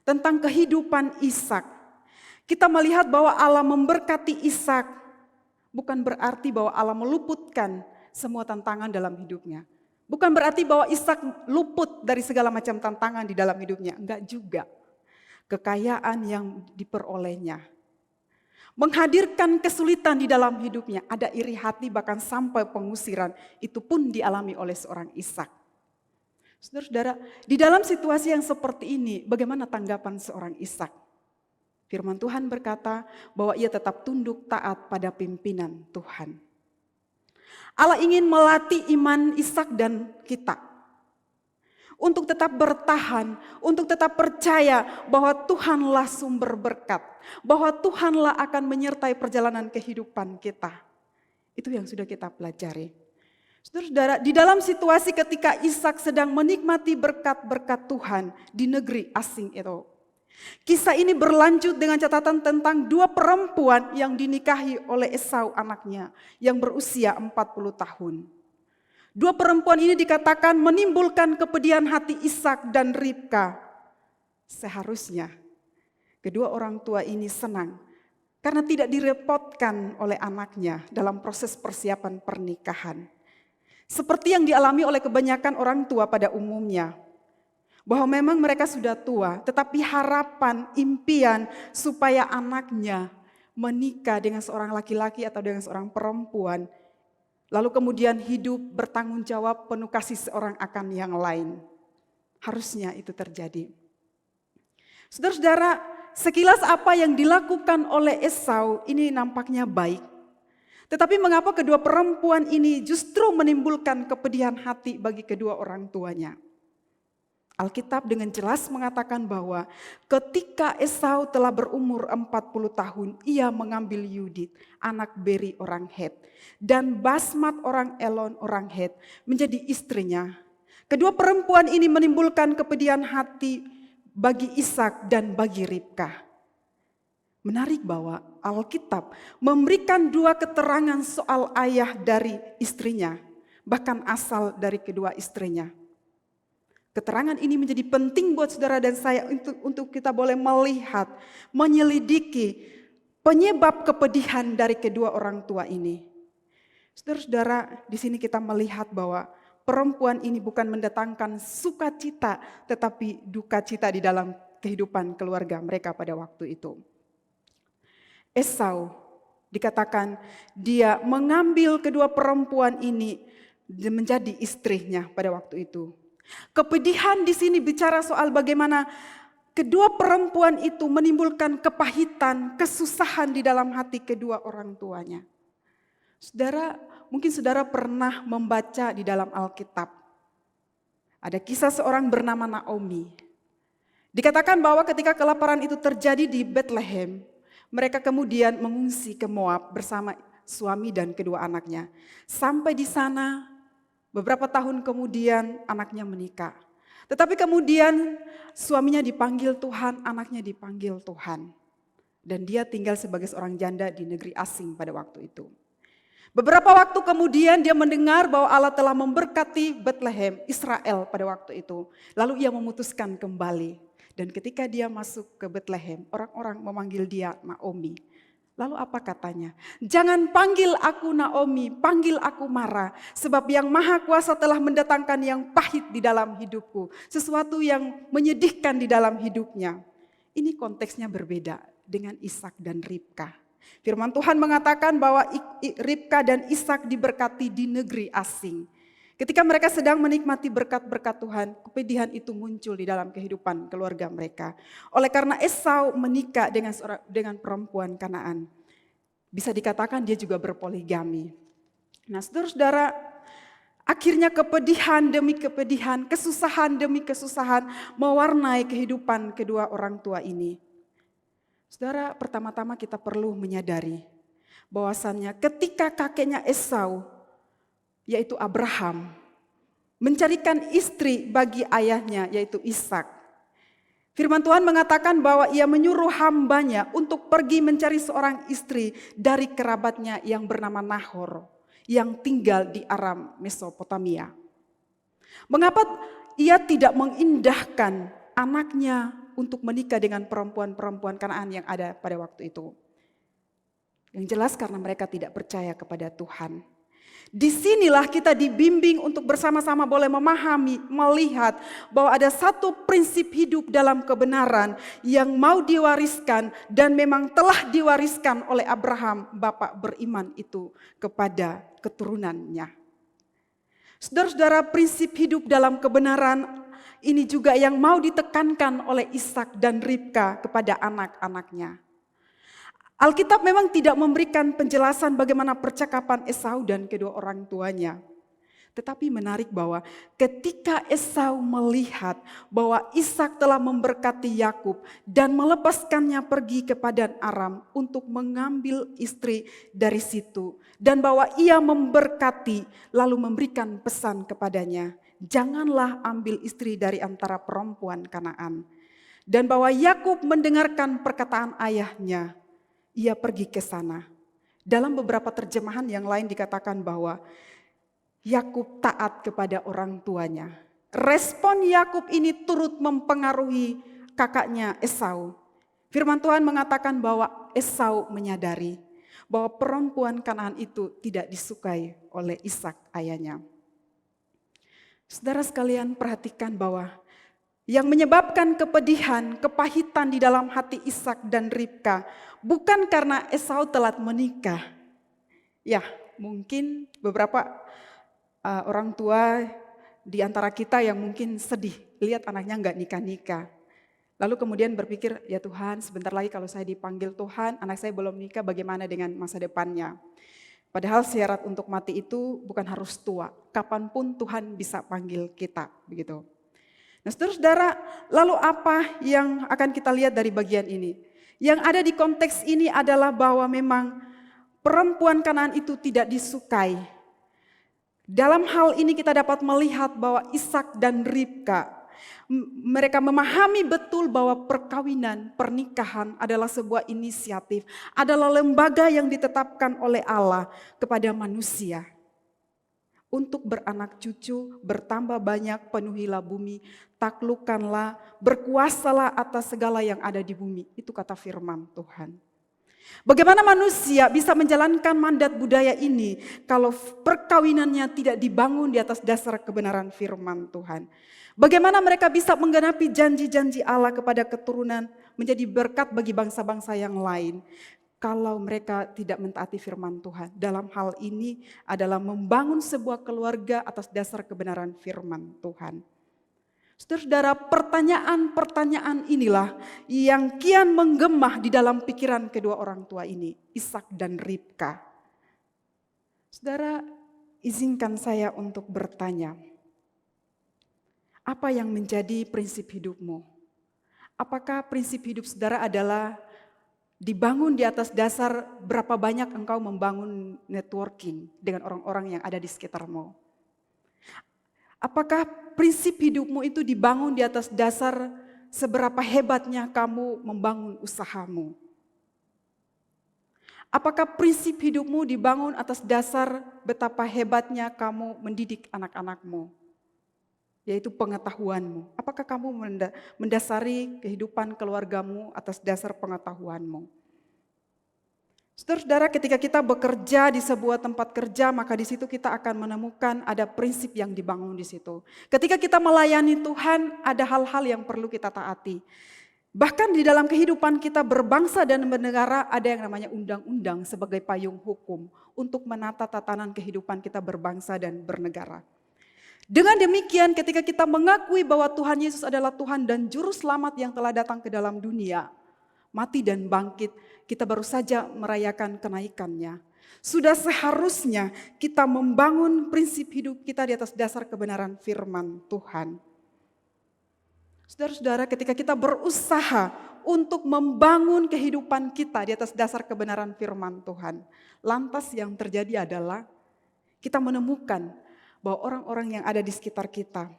tentang kehidupan Ishak. Kita melihat bahwa Allah memberkati Ishak. Bukan berarti bahwa Allah meluputkan semua tantangan dalam hidupnya. Bukan berarti bahwa Ishak luput dari segala macam tantangan di dalam hidupnya. Enggak juga. Kekayaan yang diperolehnya menghadirkan kesulitan di dalam hidupnya. Ada iri hati bahkan sampai pengusiran. Itu pun dialami oleh seorang Ishak. Saudara-saudara, di dalam situasi yang seperti ini, bagaimana tanggapan seorang Ishak? Firman Tuhan berkata bahwa ia tetap tunduk taat pada pimpinan Tuhan. Allah ingin melatih iman Ishak dan kita untuk tetap bertahan, untuk tetap percaya bahwa Tuhanlah sumber berkat, bahwa Tuhanlah akan menyertai perjalanan kehidupan kita. Itu yang sudah kita pelajari. Saudara-saudara, di dalam situasi ketika Ishak sedang menikmati berkat-berkat Tuhan di negeri asing itu, kisah ini berlanjut dengan catatan tentang dua perempuan yang dinikahi oleh Esau anaknya yang berusia 40 tahun. Dua perempuan ini dikatakan menimbulkan kepedihan hati Ishak dan Ribka. Seharusnya kedua orang tua ini senang karena tidak direpotkan oleh anaknya dalam proses persiapan pernikahan. Seperti yang dialami oleh kebanyakan orang tua pada umumnya. Bahwa memang mereka sudah tua, tetapi harapan, impian supaya anaknya menikah dengan seorang laki-laki atau dengan seorang perempuan. Lalu kemudian hidup bertanggung jawab penuh kasih seorang akan yang lain. Harusnya itu terjadi. Saudara-saudara, sekilas apa yang dilakukan oleh Esau ini nampaknya baik. Tetapi mengapa kedua perempuan ini justru menimbulkan kepedihan hati bagi kedua orang tuanya? Alkitab dengan jelas mengatakan bahwa ketika Esau telah berumur 40 tahun, ia mengambil Yudit, anak Beri orang Het, dan Basmat orang Elon orang Het menjadi istrinya. Kedua perempuan ini menimbulkan kepedihan hati bagi Ishak dan bagi Ribka. Menarik bahwa Alkitab memberikan dua keterangan soal ayah dari istrinya, bahkan asal dari kedua istrinya. Keterangan ini menjadi penting buat saudara dan saya untuk kita boleh melihat, menyelidiki penyebab kepedihan dari kedua orang tua ini. Saudara-saudara, di sini kita melihat bahwa perempuan ini bukan mendatangkan sukacita, tetapi duka cita di dalam kehidupan keluarga mereka pada waktu itu. Esau dikatakan dia mengambil kedua perempuan ini menjadi istrinya pada waktu itu. Kepedihan di sini bicara soal bagaimana kedua perempuan itu menimbulkan kepahitan, kesusahan di dalam hati kedua orang tuanya. Saudara, mungkin saudara pernah membaca di dalam Alkitab. Ada kisah seorang bernama Naomi. Dikatakan bahwa ketika kelaparan itu terjadi di Bethlehem, mereka kemudian mengungsi ke Moab bersama suami dan kedua anaknya. Sampai di sana, beberapa tahun kemudian anaknya menikah. Tetapi kemudian suaminya dipanggil Tuhan, anaknya dipanggil Tuhan. Dan dia tinggal sebagai seorang janda di negeri asing pada waktu itu. Beberapa waktu kemudian dia mendengar bahwa Allah telah memberkati Bethlehem, Israel pada waktu itu. Lalu ia memutuskan kembali. Dan ketika dia masuk ke Bethlehem, orang-orang memanggil dia Naomi. Lalu apa katanya? Jangan panggil aku Naomi, panggil aku Mara. Sebab yang Maha Kuasa telah mendatangkan yang pahit di dalam hidupku. Sesuatu yang menyedihkan di dalam hidupnya. Ini konteksnya berbeda dengan Ishak dan Ribka. Firman Tuhan mengatakan bahwa Ribka dan Ishak diberkati di negeri asing. Ketika mereka sedang menikmati berkat-berkat Tuhan, kepedihan itu muncul di dalam kehidupan keluarga mereka. Oleh karena Esau menikah dengan perempuan Kanaan. Bisa dikatakan dia juga berpoligami. Nah, saudara-saudara, akhirnya kepedihan demi kepedihan, kesusahan demi kesusahan mewarnai kehidupan kedua orang tua ini. Saudara, pertama-tama kita perlu menyadari bahwasannya ketika kakeknya Esau, yaitu Abraham, mencarikan istri bagi ayahnya yaitu Ishak. Firman Tuhan mengatakan bahwa ia menyuruh hambanya untuk pergi mencari seorang istri dari kerabatnya yang bernama Nahor, yang tinggal di Aram, Mesopotamia. Mengapa ia tidak mengindahkan anaknya untuk menikah dengan perempuan-perempuan Kanaan yang ada pada waktu itu? Yang jelas karena mereka tidak percaya kepada Tuhan. Disinilah kita dibimbing untuk bersama-sama boleh memahami, melihat bahwa ada satu prinsip hidup dalam kebenaran yang mau diwariskan dan memang telah diwariskan oleh Abraham, bapak beriman itu, kepada keturunannya. Saudara-saudara, prinsip hidup dalam kebenaran ini juga yang mau ditekankan oleh Ishak dan Ribka kepada anak-anaknya. Alkitab memang tidak memberikan penjelasan bagaimana percakapan Esau dan kedua orang tuanya. Tetapi menarik bahwa ketika Esau melihat bahwa Ishak telah memberkati Yakub dan melepaskannya pergi ke Padan Aram untuk mengambil istri dari situ. Dan bahwa ia memberkati lalu memberikan pesan kepadanya, janganlah ambil istri dari antara perempuan Kanaan. Dan bahwa Yakub mendengarkan perkataan ayahnya. Ia pergi ke sana. Dalam beberapa terjemahan yang lain dikatakan bahwa Yakub taat kepada orang tuanya. Respon Yakub ini turut mempengaruhi kakaknya Esau. Firman Tuhan mengatakan bahwa Esau menyadari bahwa perempuan Kanaan itu tidak disukai oleh Ishak ayahnya. Saudara sekalian, perhatikan bahwa yang menyebabkan kepedihan, kepahitan di dalam hati Ishak dan Ribka bukan karena Esau telat menikah. Ya, mungkin beberapa orang tua di antara kita yang mungkin sedih lihat anaknya enggak nikah-nikah. Lalu kemudian berpikir, ya Tuhan, sebentar lagi kalau saya dipanggil Tuhan, anak saya belum nikah, bagaimana dengan masa depannya? Padahal syarat untuk mati itu bukan harus tua, kapanpun Tuhan bisa panggil kita, begitu. Nah, saudara-saudara, lalu apa yang akan kita lihat dari bagian ini? Yang ada di konteks ini adalah bahwa memang perempuan Kanaan itu tidak disukai. Dalam hal ini kita dapat melihat bahwa Ishak dan Ribka, mereka memahami betul bahwa perkawinan, pernikahan adalah sebuah inisiatif, adalah lembaga yang ditetapkan oleh Allah kepada manusia. Untuk beranak cucu, bertambah banyak, penuhilah bumi, taklukkanlah, berkuasalah atas segala yang ada di bumi. Itu kata firman Tuhan. Bagaimana manusia bisa menjalankan mandat budaya ini kalau perkawinannya tidak dibangun di atas dasar kebenaran firman Tuhan? Bagaimana mereka bisa menggenapi janji-janji Allah kepada keturunan menjadi berkat bagi bangsa-bangsa yang lain? Kalau mereka tidak mentaati firman Tuhan, dalam hal ini adalah membangun sebuah keluarga atas dasar kebenaran firman Tuhan. Saudara-saudara, pertanyaan-pertanyaan inilah yang kian menggema di dalam pikiran kedua orang tua ini, Ishak dan Ribka. Saudara, izinkan saya untuk bertanya, apa yang menjadi prinsip hidupmu? Apakah prinsip hidup saudara adalah dibangun di atas dasar berapa banyak engkau membangun networking dengan orang-orang yang ada di sekitarmu? Apakah prinsip hidupmu itu dibangun di atas dasar seberapa hebatnya kamu membangun usahamu? Apakah prinsip hidupmu dibangun atas dasar betapa hebatnya kamu mendidik anak-anakmu? Yaitu pengetahuanmu. Apakah kamu mendasari kehidupan keluargamu atas dasar pengetahuanmu? Saudara-saudara, ketika kita bekerja di sebuah tempat kerja, maka di situ kita akan menemukan ada prinsip yang dibangun di situ. Ketika kita melayani Tuhan, ada hal-hal yang perlu kita taati. Bahkan di dalam kehidupan kita berbangsa dan bernegara, ada yang namanya undang-undang sebagai payung hukum untuk menata tatanan kehidupan kita berbangsa dan bernegara. Dengan demikian, ketika kita mengakui bahwa Tuhan Yesus adalah Tuhan dan Juru Selamat yang telah datang ke dalam dunia, mati dan bangkit, kita baru saja merayakan kenaikannya. Sudah seharusnya kita membangun prinsip hidup kita di atas dasar kebenaran firman Tuhan. Saudara-saudara, ketika kita berusaha untuk membangun kehidupan kita di atas dasar kebenaran firman Tuhan, lantas yang terjadi adalah kita menemukan bahwa orang-orang yang ada di sekitar kita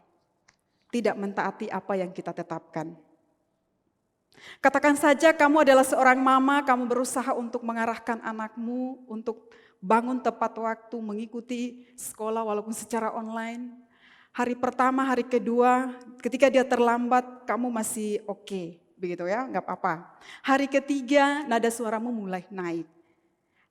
tidak mentaati apa yang kita tetapkan. Katakan saja kamu adalah seorang mama, kamu berusaha untuk mengarahkan anakmu untuk bangun tepat waktu, mengikuti sekolah walaupun secara online. Hari pertama, hari kedua, ketika dia terlambat, kamu masih oke, begitu ya, nggak apa-apa. Hari ketiga, nada suaramu mulai naik.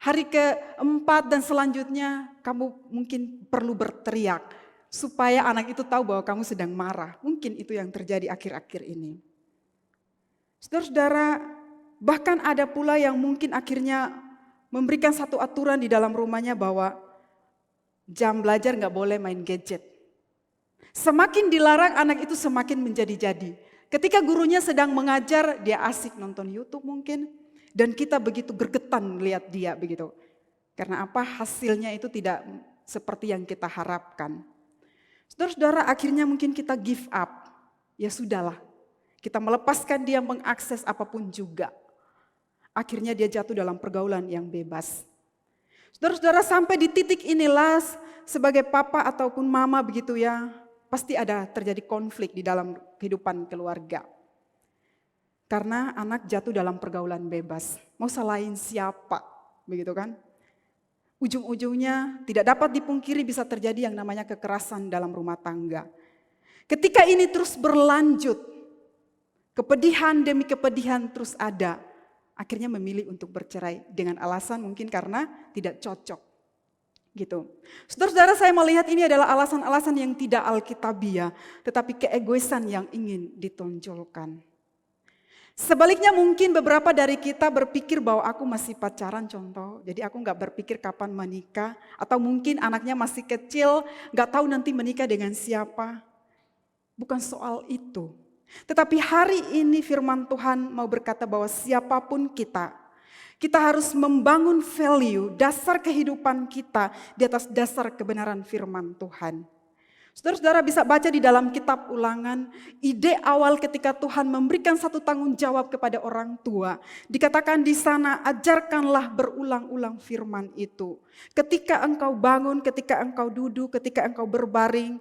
Hari keempat dan selanjutnya, kamu mungkin perlu berteriak supaya anak itu tahu bahwa kamu sedang marah. Mungkin itu yang terjadi akhir-akhir ini. Saudara-saudara, bahkan ada pula yang mungkin akhirnya memberikan satu aturan di dalam rumahnya bahwa jam belajar nggak boleh main gadget. Semakin dilarang anak itu semakin menjadi-jadi. Ketika gurunya sedang mengajar, dia asik nonton YouTube mungkin. Dan kita begitu gergetan melihat dia begitu. Karena apa? Hasilnya itu tidak seperti yang kita harapkan. Saudara-saudara, akhirnya mungkin kita give up. Ya sudahlah. Kita melepaskan dia mengakses apapun juga. Akhirnya dia jatuh dalam pergaulan yang bebas. Saudara-saudara, sampai di titik inilah sebagai papa ataupun mama begitu ya, pasti ada terjadi konflik di dalam kehidupan keluarga. Karena anak jatuh dalam pergaulan bebas. Mau salahin siapa? Begitu kan? Ujung-ujungnya tidak dapat dipungkiri bisa terjadi yang namanya kekerasan dalam rumah tangga. Ketika ini terus berlanjut, kepedihan demi kepedihan terus ada. Akhirnya memilih untuk bercerai dengan alasan mungkin karena tidak cocok. Gitu. Saudara-saudara, saya melihat ini adalah alasan-alasan yang tidak alkitabiah, tetapi keegoisan yang ingin ditonjolkan. Sebaliknya mungkin beberapa dari kita berpikir bahwa aku masih pacaran contoh, jadi aku gak berpikir kapan menikah, atau mungkin anaknya masih kecil, gak tahu nanti menikah dengan siapa. Bukan soal itu. Tetapi hari ini firman Tuhan mau berkata bahwa siapapun kita harus membangun value, dasar kehidupan kita di atas dasar kebenaran firman Tuhan. Saudara-saudara bisa baca di dalam kitab Ulangan, ide awal ketika Tuhan memberikan satu tanggung jawab kepada orang tua. Dikatakan di sana, ajarkanlah berulang-ulang firman itu. Ketika engkau bangun, ketika engkau duduk, ketika engkau berbaring,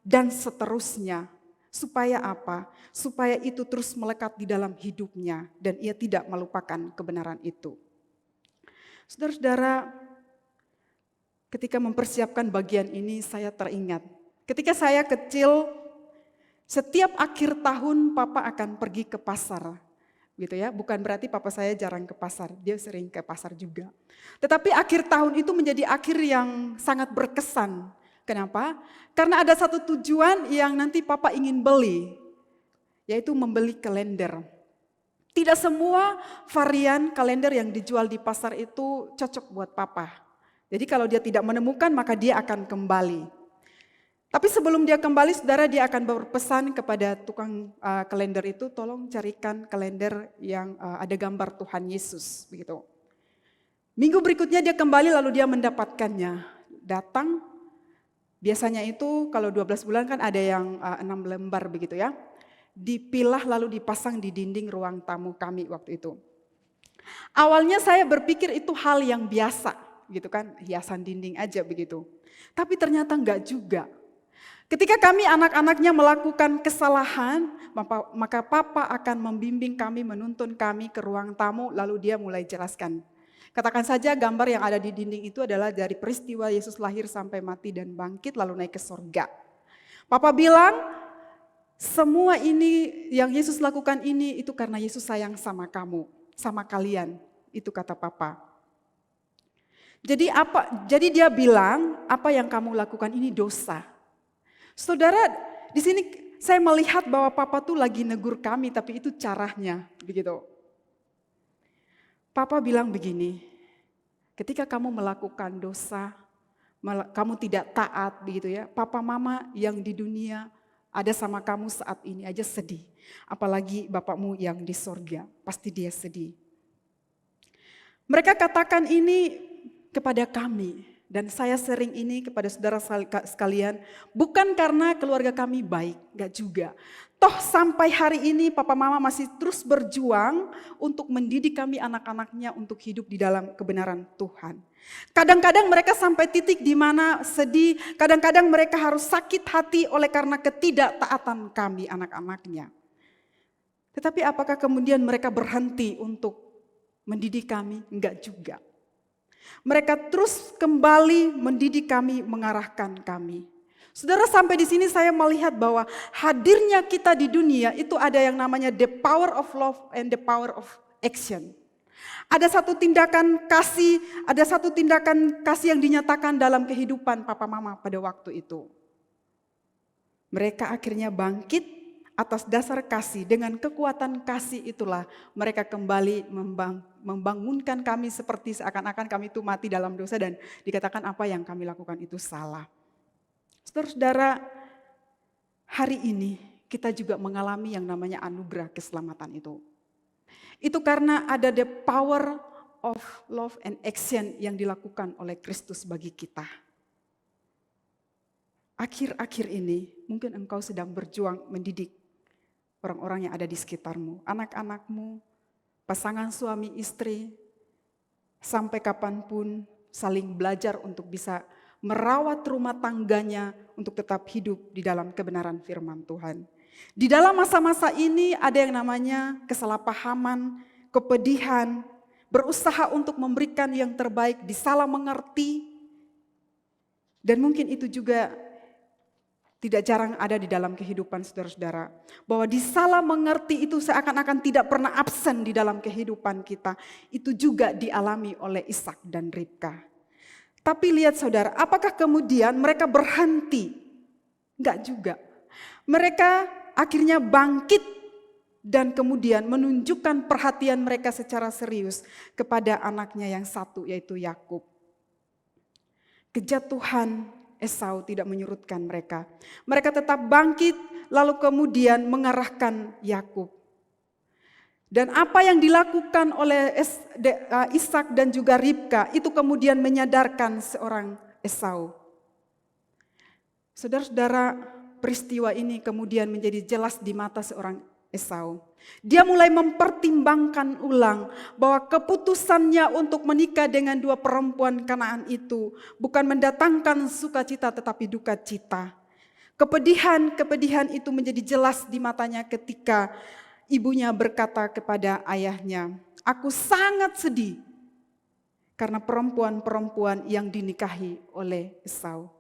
dan seterusnya. Supaya apa? Supaya itu terus melekat di dalam hidupnya dan ia tidak melupakan kebenaran itu. Saudara-saudara, ketika mempersiapkan bagian ini saya teringat. Ketika saya kecil, setiap akhir tahun papa akan pergi ke pasar. Gitu ya, bukan berarti papa saya jarang ke pasar, dia sering ke pasar juga. Tetapi akhir tahun itu menjadi akhir yang sangat berkesan. Kenapa? Karena ada satu tujuan yang nanti papa ingin beli, yaitu membeli kalender. Tidak semua varian kalender yang dijual di pasar itu cocok buat papa. Jadi kalau dia tidak menemukan maka dia akan kembali. Tapi sebelum dia kembali, saudara, dia akan berpesan kepada tukang kalender itu, tolong carikan kalender yang ada gambar Tuhan Yesus. Begitu. Minggu berikutnya dia kembali lalu dia mendapatkannya. Datang. Biasanya itu kalau 12 bulan kan ada yang 6 lembar begitu ya. Dipilah lalu dipasang di dinding ruang tamu kami waktu itu. Awalnya saya berpikir itu hal yang biasa gitu kan, hiasan dinding aja begitu. Tapi ternyata enggak juga. Ketika kami anak-anaknya melakukan kesalahan, maka Papa akan membimbing kami, menuntun kami ke ruang tamu, lalu dia mulai jelaskan. Katakan saja gambar yang ada di dinding itu adalah dari peristiwa Yesus lahir sampai mati dan bangkit lalu naik ke sorga. Papa bilang, semua ini yang Yesus lakukan ini itu karena Yesus sayang sama kamu, sama kalian. Itu kata Papa. Jadi dia bilang, apa yang kamu lakukan ini dosa. Saudara, di sini saya melihat bahwa Papa tuh lagi negur kami, tapi itu caranya, begitu. Papa bilang begini, ketika kamu melakukan dosa, kamu tidak taat, begitu ya. Papa Mama yang di dunia ada sama kamu saat ini aja sedih, apalagi Bapakmu yang di sorga, pasti dia sedih. Mereka katakan ini kepada kami. Dan saya sering ini kepada saudara sekalian, bukan karena keluarga kami baik, enggak juga. Toh sampai hari ini Papa Mama masih terus berjuang untuk mendidik kami anak-anaknya untuk hidup di dalam kebenaran Tuhan. Kadang-kadang mereka sampai titik di mana sedih, kadang-kadang mereka harus sakit hati oleh karena ketidaktaatan kami anak-anaknya. Tetapi apakah kemudian mereka berhenti untuk mendidik kami? Enggak juga. Mereka terus kembali mendidik kami, mengarahkan kami. Saudara, sampai di sini saya melihat bahwa hadirnya kita di dunia itu ada yang namanya the power of love and the power of action. Ada satu tindakan kasih yang dinyatakan dalam kehidupan Papa Mama pada waktu itu. Mereka akhirnya bangkit atas dasar kasih, dengan kekuatan kasih itulah mereka kembali membangunkan kami seperti seakan-akan kami itu mati dalam dosa dan dikatakan apa yang kami lakukan itu salah. Saudara-saudara, hari ini kita juga mengalami yang namanya anugerah keselamatan itu. Itu karena ada the power of love and action yang dilakukan oleh Kristus bagi kita. Akhir-akhir ini mungkin engkau sedang berjuang mendidik orang-orang yang ada di sekitarmu, anak-anakmu, pasangan suami istri, sampai kapanpun saling belajar untuk bisa merawat rumah tangganya untuk tetap hidup di dalam kebenaran firman Tuhan. Di dalam masa-masa ini ada yang namanya kesalahpahaman, kepedihan, berusaha untuk memberikan yang terbaik, disalah mengerti, dan mungkin itu juga tidak jarang ada di dalam kehidupan saudara-saudara. Bahwa disalah mengerti itu seakan-akan tidak pernah absen di dalam kehidupan kita. Itu juga dialami oleh Ishak dan Ribka. Tapi lihat saudara, apakah kemudian mereka berhenti? Enggak juga. Mereka akhirnya bangkit dan kemudian menunjukkan perhatian mereka secara serius kepada anaknya yang satu, yaitu Yakub. Kejatuhan Esau tidak menyurutkan mereka. Mereka tetap bangkit lalu kemudian mengarahkan Yakub. Dan apa yang dilakukan oleh Ishak dan juga Ribka itu kemudian menyadarkan seorang Esau. Saudara-saudara, peristiwa ini kemudian menjadi jelas di mata seorang Esau. Dia mulai mempertimbangkan ulang bahwa keputusannya untuk menikah dengan dua perempuan Kanaan itu bukan mendatangkan sukacita tetapi duka cita. Kepedihan itu menjadi jelas di matanya ketika ibunya berkata kepada ayahnya, "Aku sangat sedih karena perempuan-perempuan yang dinikahi oleh Esau."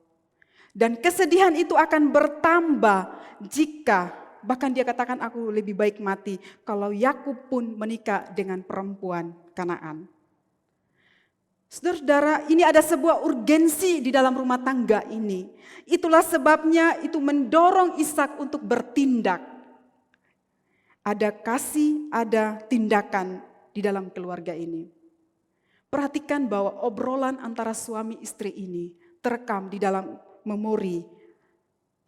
Dan kesedihan itu akan bertambah jika bahkan dia katakan aku lebih baik mati kalau Yakub pun menikah dengan perempuan Kanaan. Saudara-saudara, ini ada sebuah urgensi di dalam rumah tangga ini. Itulah sebabnya itu mendorong Ishak untuk bertindak. Ada kasih, ada tindakan di dalam keluarga ini. Perhatikan bahwa obrolan antara suami istri ini terekam di dalam memori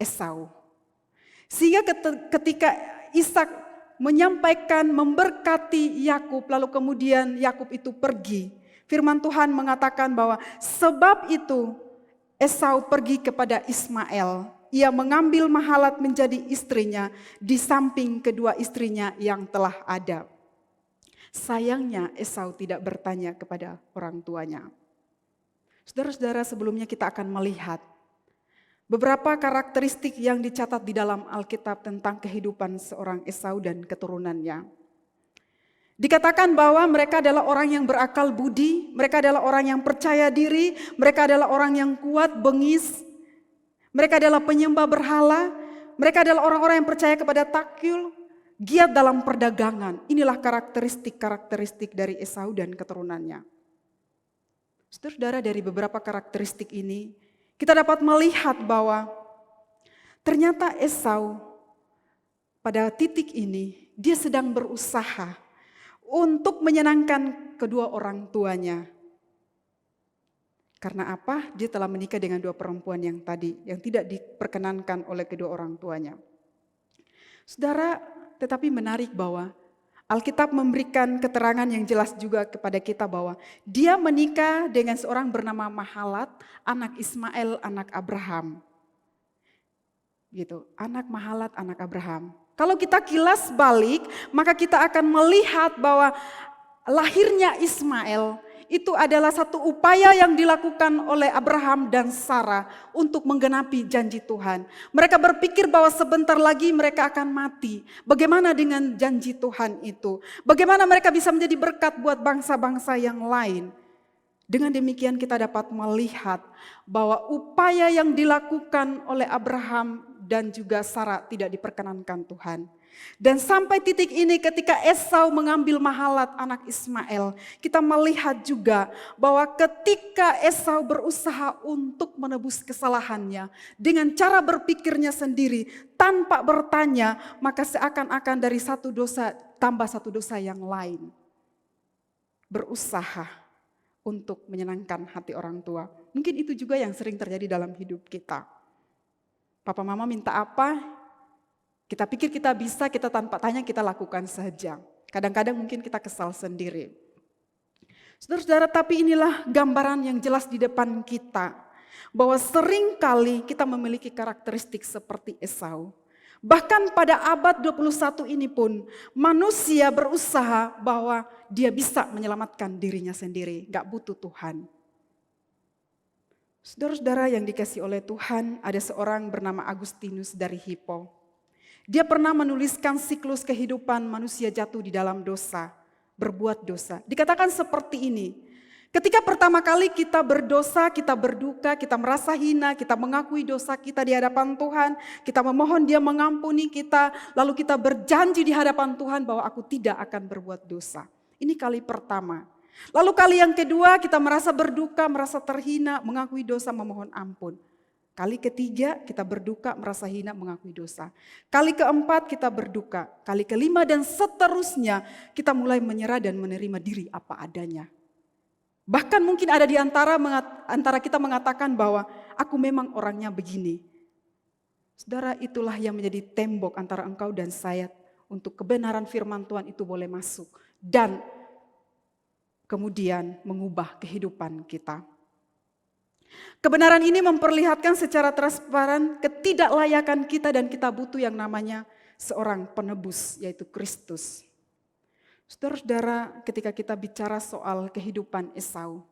Esau. Sehingga ketika Ishak menyampaikan, memberkati Yakub, lalu kemudian Yakub itu pergi. Firman Tuhan mengatakan bahwa sebab itu Esau pergi kepada Ismael. Ia mengambil Mahalat menjadi istrinya di samping kedua istrinya yang telah ada. Sayangnya Esau tidak bertanya kepada orang tuanya. Saudara-saudara, sebelumnya kita akan melihat beberapa karakteristik yang dicatat di dalam Alkitab tentang kehidupan seorang Esau dan keturunannya. Dikatakan bahwa mereka adalah orang yang berakal budi, mereka adalah orang yang percaya diri, mereka adalah orang yang kuat, bengis, mereka adalah penyembah berhala, mereka adalah orang-orang yang percaya kepada takyul, giat dalam perdagangan. Inilah karakteristik dari Esau dan keturunannya. Saudara-saudara, dari beberapa karakteristik ini, kita dapat melihat bahwa ternyata Esau pada titik ini, dia sedang berusaha untuk menyenangkan kedua orang tuanya. Karena apa? Dia telah menikah dengan dua perempuan yang tidak diperkenankan oleh kedua orang tuanya. Saudara, tetapi menarik bahwa Alkitab memberikan keterangan yang jelas juga kepada kita bahwa dia menikah dengan seorang bernama Mahalat, anak Ismail, anak Abraham. Gitu, anak Mahalat, anak Abraham. Kalau kita kilas balik, maka kita akan melihat bahwa lahirnya Ismail itu adalah satu upaya yang dilakukan oleh Abraham dan Sarah untuk menggenapi janji Tuhan. Mereka berpikir bahwa sebentar lagi mereka akan mati. Bagaimana dengan janji Tuhan itu? Bagaimana mereka bisa menjadi berkat buat bangsa-bangsa yang lain? Dengan demikian kita dapat melihat bahwa upaya yang dilakukan oleh Abraham dan juga Sarah tidak diperkenankan Tuhan. Dan sampai titik ini ketika Esau mengambil Mahalat anak Ismail, kita melihat juga bahwa ketika Esau berusaha untuk menebus kesalahannya dengan cara berpikirnya sendiri tanpa bertanya, maka seakan-akan dari satu dosa tambah satu dosa yang lain. Berusaha untuk menyenangkan hati orang tua. Mungkin itu juga yang sering terjadi dalam hidup kita. Papa mama minta apa? Kita pikir kita bisa, kita tanpa tanya kita lakukan saja. Kadang-kadang mungkin kita kesal sendiri. Saudara-saudara, tapi inilah gambaran yang jelas di depan kita. Bahwa seringkali kita memiliki karakteristik seperti Esau. Bahkan pada abad 21 ini pun manusia berusaha bahwa dia bisa menyelamatkan dirinya sendiri. Gak butuh Tuhan. Saudara-saudara yang dikasihi oleh Tuhan, ada seorang bernama Agustinus dari Hippo. Dia pernah menuliskan siklus kehidupan manusia jatuh di dalam dosa, berbuat dosa. Dikatakan seperti ini, ketika pertama kali kita berdosa, kita berduka, kita merasa hina, kita mengakui dosa kita di hadapan Tuhan, kita memohon Dia mengampuni kita, lalu kita berjanji di hadapan Tuhan bahwa aku tidak akan berbuat dosa. Ini kali pertama. Lalu kali yang kedua kita merasa berduka, merasa terhina, mengakui dosa, memohon ampun. Kali ketiga kita berduka, merasa hina, mengakui dosa. Kali keempat kita berduka. Kali kelima dan seterusnya kita mulai menyerah dan menerima diri apa adanya. Bahkan mungkin ada di antara kita mengatakan bahwa aku memang orangnya begini. Saudara, itulah yang menjadi tembok antara engkau dan saya untuk kebenaran firman Tuhan itu boleh masuk. Dan kemudian mengubah kehidupan kita. Kebenaran ini memperlihatkan secara transparan ketidaklayakan kita dan kita butuh yang namanya seorang penebus, yaitu Kristus. Saudara-saudara, ketika kita bicara soal kehidupan Esau,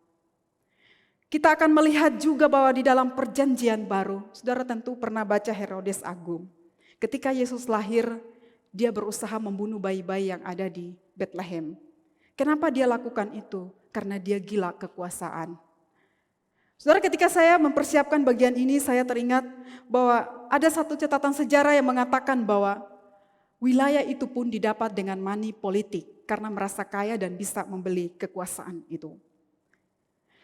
kita akan melihat juga bahwa di dalam perjanjian baru, saudara tentu pernah baca Herodes Agung. Ketika Yesus lahir, dia berusaha membunuh bayi-bayi yang ada di Bethlehem. Kenapa dia lakukan itu? Karena dia gila kekuasaan. Saudara, ketika saya mempersiapkan bagian ini, saya teringat bahwa ada satu catatan sejarah yang mengatakan bahwa wilayah itu pun didapat dengan money politik karena merasa kaya dan bisa membeli kekuasaan itu.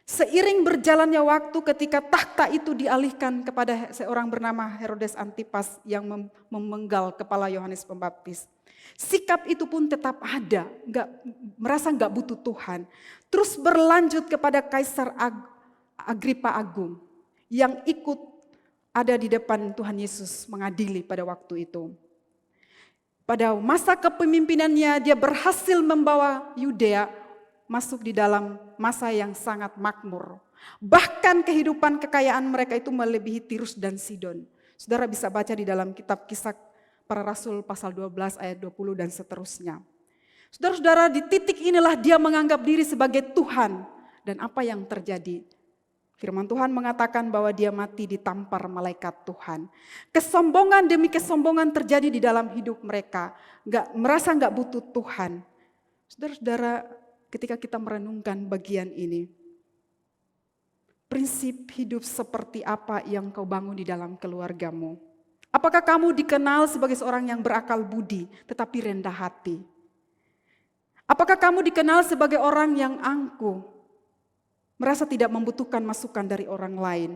Seiring berjalannya waktu ketika takhta itu dialihkan kepada seorang bernama Herodes Antipas yang memenggal kepala Yohanes Pembaptis. Sikap itu pun tetap ada, merasa nggak butuh Tuhan. Terus berlanjut kepada Kaisar Agripa Agung yang ikut ada di depan Tuhan Yesus mengadili pada waktu itu. Pada masa kepemimpinannya dia berhasil membawa Yudea masuk di dalam masa yang sangat makmur. Bahkan kehidupan kekayaan mereka itu melebihi Tirus dan Sidon. Saudara bisa baca di dalam kitab Kisah Para Rasul pasal 12 ayat 20 dan seterusnya. Saudara-saudara, di titik inilah dia menganggap diri sebagai Tuhan. Dan apa yang terjadi? Firman Tuhan mengatakan bahwa dia mati ditampar malaikat Tuhan. Kesombongan demi kesombongan terjadi di dalam hidup mereka. Merasa nggak butuh Tuhan. Saudara-saudara, ketika kita merenungkan bagian ini, prinsip hidup seperti apa yang kau bangun di dalam keluargamu? Apakah kamu dikenal sebagai seorang yang berakal budi tetapi rendah hati? Apakah kamu dikenal sebagai orang yang angkuh, merasa tidak membutuhkan masukan dari orang lain?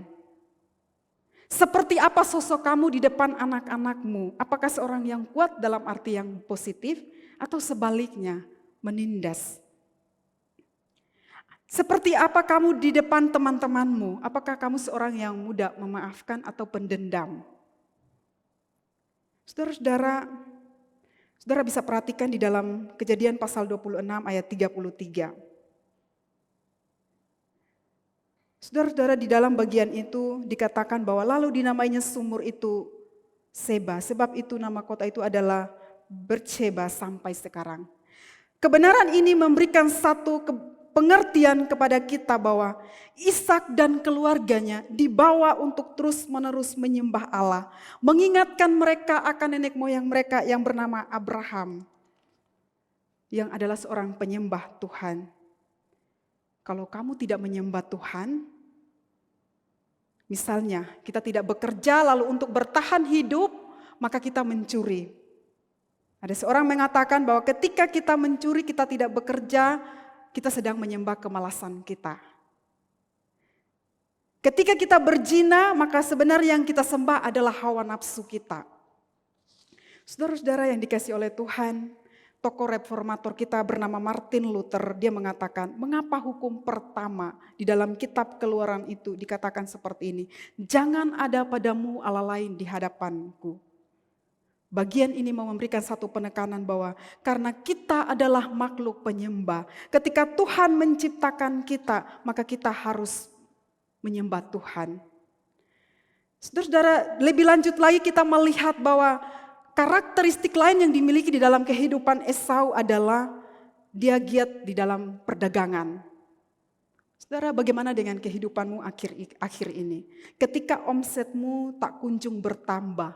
Seperti apa sosok kamu di depan anak-anakmu? Apakah seorang yang kuat dalam arti yang positif atau sebaliknya menindas? Seperti apa kamu di depan teman-temanmu? Apakah kamu seorang yang mudah memaafkan atau pendendam? Saudara-saudara, saudara bisa perhatikan di dalam Kejadian pasal 26 ayat 33. Saudara-saudara, di dalam bagian itu dikatakan bahwa lalu dinamainya sumur itu Seba. Sebab itu nama kota itu adalah Berseba sampai sekarang. Kebenaran ini memberikan satu pengertian kepada kita bahwa Ishak dan keluarganya dibawa untuk terus-menerus menyembah Allah. Mengingatkan mereka akan nenek moyang mereka yang bernama Abraham. Yang adalah seorang penyembah Tuhan. Kalau kamu tidak menyembah Tuhan, misalnya kita tidak bekerja lalu untuk bertahan hidup, maka kita mencuri. Ada seorang mengatakan bahwa ketika kita mencuri, kita tidak bekerja, kita sedang menyembah kemalasan kita. Ketika kita berzina, maka sebenarnya yang kita sembah adalah hawa nafsu kita. Saudara-saudara yang dikasihi oleh Tuhan, tokoh reformator kita bernama Martin Luther, dia mengatakan, mengapa hukum pertama di dalam kitab Keluaran itu dikatakan seperti ini? Jangan ada padamu Allah lain di hadapanku. Bagian ini mau memberikan satu penekanan bahwa karena kita adalah makhluk penyembah. Ketika Tuhan menciptakan kita, maka kita harus menyembah Tuhan. Saudara-saudara, lebih lanjut lagi kita melihat bahwa karakteristik lain yang dimiliki di dalam kehidupan Esau adalah dia giat di dalam perdagangan. Saudara, bagaimana dengan kehidupanmu akhir ini? Ketika omsetmu tak kunjung bertambah,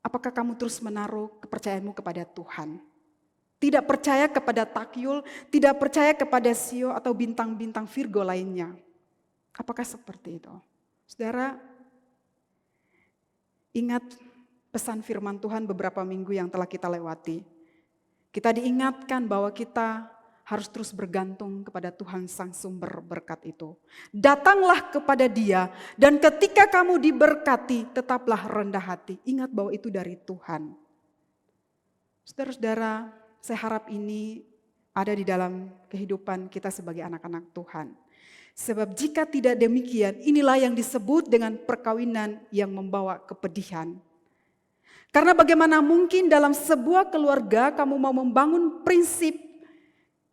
apakah kamu terus menaruh kepercayaanmu kepada Tuhan? Tidak percaya kepada takyul, tidak percaya kepada sio atau bintang-bintang Virgo lainnya. Apakah seperti itu? Saudara, ingat pesan firman Tuhan beberapa minggu yang telah kita lewati. Kita diingatkan bahwa kita harus terus bergantung kepada Tuhan sang sumber berkat itu. Datanglah kepada Dia dan ketika kamu diberkati tetaplah rendah hati. Ingat bahwa itu dari Tuhan. Saudara-saudara, saya harap ini ada di dalam kehidupan kita sebagai anak-anak Tuhan. Sebab jika tidak demikian, inilah yang disebut dengan perkawinan yang membawa kepedihan. Karena bagaimana mungkin dalam sebuah keluarga kamu mau membangun prinsip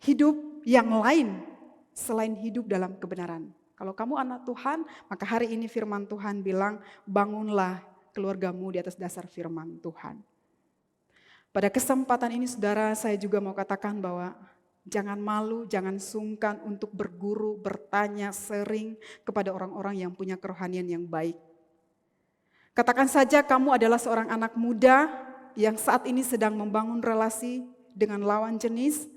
hidup yang lain selain hidup dalam kebenaran. Kalau kamu anak Tuhan, maka hari ini firman Tuhan bilang, bangunlah keluargamu di atas dasar firman Tuhan. Pada kesempatan ini saudara, saya juga mau katakan bahwa jangan malu, jangan sungkan untuk berguru, bertanya sering kepada orang-orang yang punya kerohanian yang baik. Katakan saja kamu adalah seorang anak muda yang saat ini sedang membangun relasi dengan lawan jenis,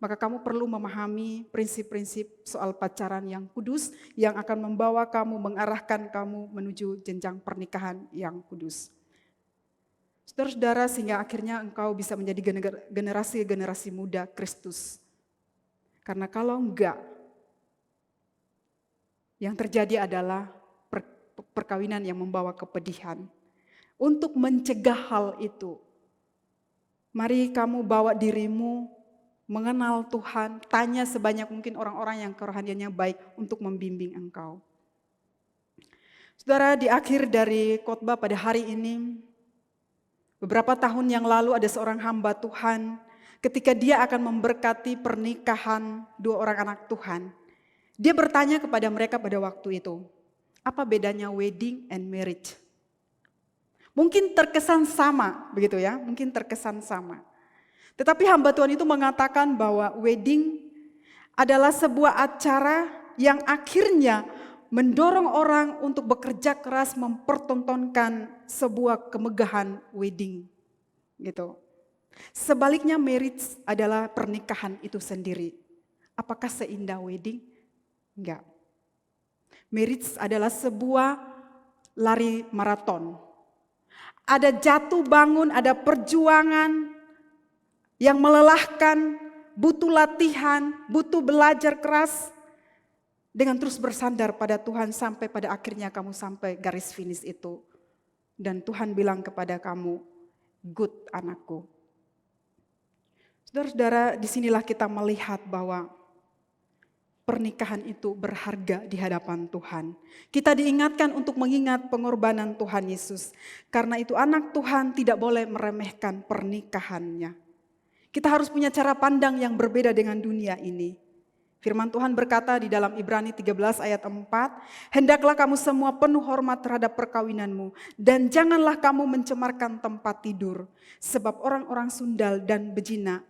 maka kamu perlu memahami prinsip-prinsip soal pacaran yang kudus yang akan membawa kamu, mengarahkan kamu menuju jenjang pernikahan yang kudus. Saudara-saudara, sehingga akhirnya engkau bisa menjadi generasi-generasi muda Kristus. Karena kalau enggak, yang terjadi adalah perkawinan yang membawa kepedihan. Untuk mencegah hal itu, mari kamu bawa dirimu mengenal Tuhan, tanya sebanyak mungkin orang-orang yang kerohaniannya baik untuk membimbing engkau. Saudara, di akhir dari khotbah pada hari ini, beberapa tahun yang lalu ada seorang hamba Tuhan, ketika dia akan memberkati pernikahan dua orang anak Tuhan, dia bertanya kepada mereka pada waktu itu, apa bedanya wedding and marriage? Mungkin terkesan sama, begitu ya, mungkin terkesan sama. Tetapi hamba Tuhan itu mengatakan bahwa wedding adalah sebuah acara yang akhirnya mendorong orang untuk bekerja keras mempertontonkan sebuah kemegahan wedding gitu. Sebaliknya marriage adalah pernikahan itu sendiri. Apakah seindah wedding? Enggak. Marriage adalah sebuah lari maraton. Ada jatuh bangun, ada perjuangan yang melelahkan, butuh latihan, butuh belajar keras. Dengan terus bersandar pada Tuhan sampai pada akhirnya kamu sampai garis finish itu. Dan Tuhan bilang kepada kamu, good anakku. Saudara-saudara, disinilah kita melihat bahwa pernikahan itu berharga di hadapan Tuhan. Kita diingatkan untuk mengingat pengorbanan Tuhan Yesus. Karena itu anak Tuhan tidak boleh meremehkan pernikahannya. Kita harus punya cara pandang yang berbeda dengan dunia ini. Firman Tuhan berkata di dalam Ibrani 13 ayat 4, hendaklah kamu semua penuh hormat terhadap perkawinanmu, dan janganlah kamu mencemarkan tempat tidur, sebab orang-orang sundal dan becina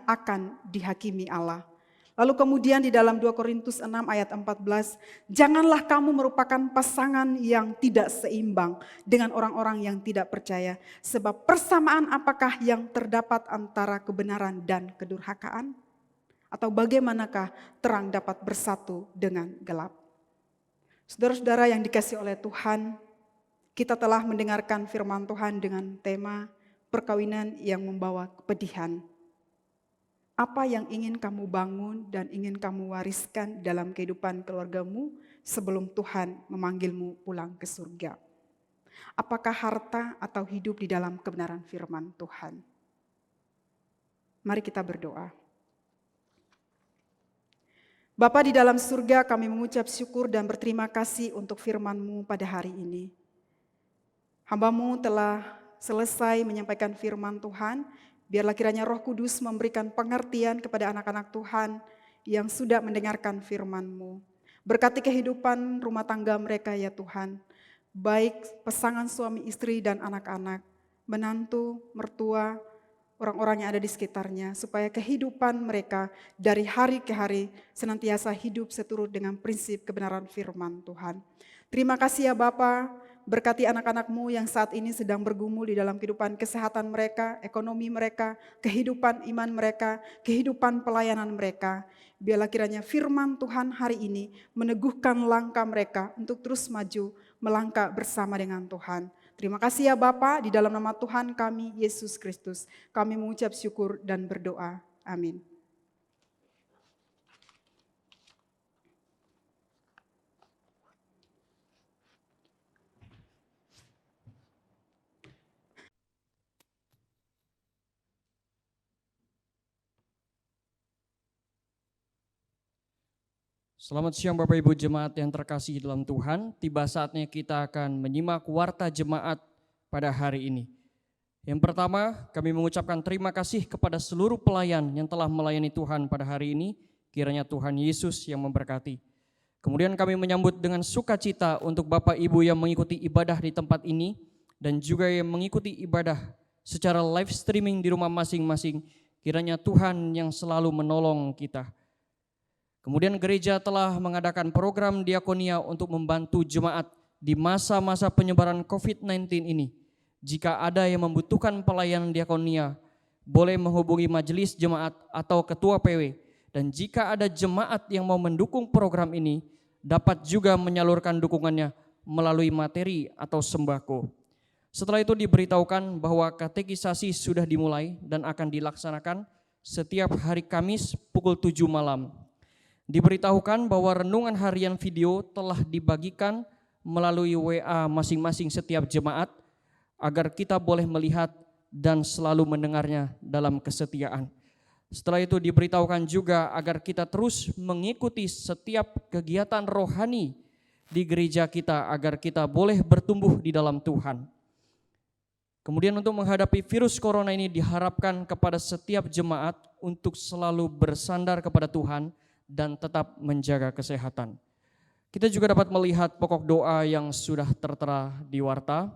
akan dihakimi Allah. Lalu kemudian di dalam 2 Korintus 6 ayat 14, janganlah kamu merupakan pasangan yang tidak seimbang dengan orang-orang yang tidak percaya, sebab persamaan apakah yang terdapat antara kebenaran dan kedurhakaan? Atau bagaimanakah terang dapat bersatu dengan gelap? Saudara-saudara yang dikasihi oleh Tuhan, kita telah mendengarkan firman Tuhan dengan tema perkawinan yang membawa kepedihan. Apa yang ingin kamu bangun dan ingin kamu wariskan dalam kehidupan keluargamu sebelum Tuhan memanggilmu pulang ke surga? Apakah harta atau hidup di dalam kebenaran firman Tuhan? Mari kita berdoa. Bapa di dalam surga, kami mengucap syukur dan berterima kasih untuk firman-Mu pada hari ini. Hamba-Mu telah selesai menyampaikan firman Tuhan, biarlah kiranya Roh Kudus memberikan pengertian kepada anak-anak Tuhan yang sudah mendengarkan firman-Mu. Berkati kehidupan rumah tangga mereka ya Tuhan, baik pasangan suami istri dan anak-anak, menantu, mertua, orang-orang yang ada di sekitarnya, supaya kehidupan mereka dari hari ke hari senantiasa hidup seturut dengan prinsip kebenaran firman Tuhan. Terima kasih ya Bapa, berkati anak-anak-Mu yang saat ini sedang bergumul di dalam kehidupan kesehatan mereka, ekonomi mereka, kehidupan iman mereka, kehidupan pelayanan mereka. Biarlah kiranya firman Tuhan hari ini meneguhkan langkah mereka untuk terus maju, melangkah bersama dengan Tuhan. Terima kasih ya Bapa, di dalam nama Tuhan kami, Yesus Kristus, kami mengucap syukur dan berdoa. Amin. Selamat siang Bapak Ibu Jemaat yang terkasih dalam Tuhan. Tiba saatnya kita akan menyimak warta jemaat pada hari ini. Yang pertama, kami mengucapkan terima kasih kepada seluruh pelayan yang telah melayani Tuhan pada hari ini. Kiranya Tuhan Yesus yang memberkati. Kemudian kami menyambut dengan sukacita untuk Bapak Ibu yang mengikuti ibadah di tempat ini dan juga yang mengikuti ibadah secara live streaming di rumah masing-masing. Kiranya Tuhan yang selalu menolong kita. Kemudian gereja telah mengadakan program diakonia untuk membantu jemaat di masa-masa penyebaran COVID-19 ini. Jika ada yang membutuhkan pelayanan diakonia, boleh menghubungi majelis jemaat atau ketua PW. Dan jika ada jemaat yang mau mendukung program ini, dapat juga menyalurkan dukungannya melalui materi atau sembako. Setelah itu diberitahukan bahwa katekisasi sudah dimulai dan akan dilaksanakan setiap hari Kamis pukul 7 malam. Diberitahukan bahwa renungan harian video telah dibagikan melalui WA masing-masing setiap jemaat agar kita boleh melihat dan selalu mendengarnya dalam kesetiaan. Setelah itu diberitahukan juga agar kita terus mengikuti setiap kegiatan rohani di gereja kita agar kita boleh bertumbuh di dalam Tuhan. Kemudian untuk menghadapi virus corona ini diharapkan kepada setiap jemaat untuk selalu bersandar kepada Tuhan dan tetap menjaga kesehatan. Kita juga dapat melihat pokok doa yang sudah tertera di warta.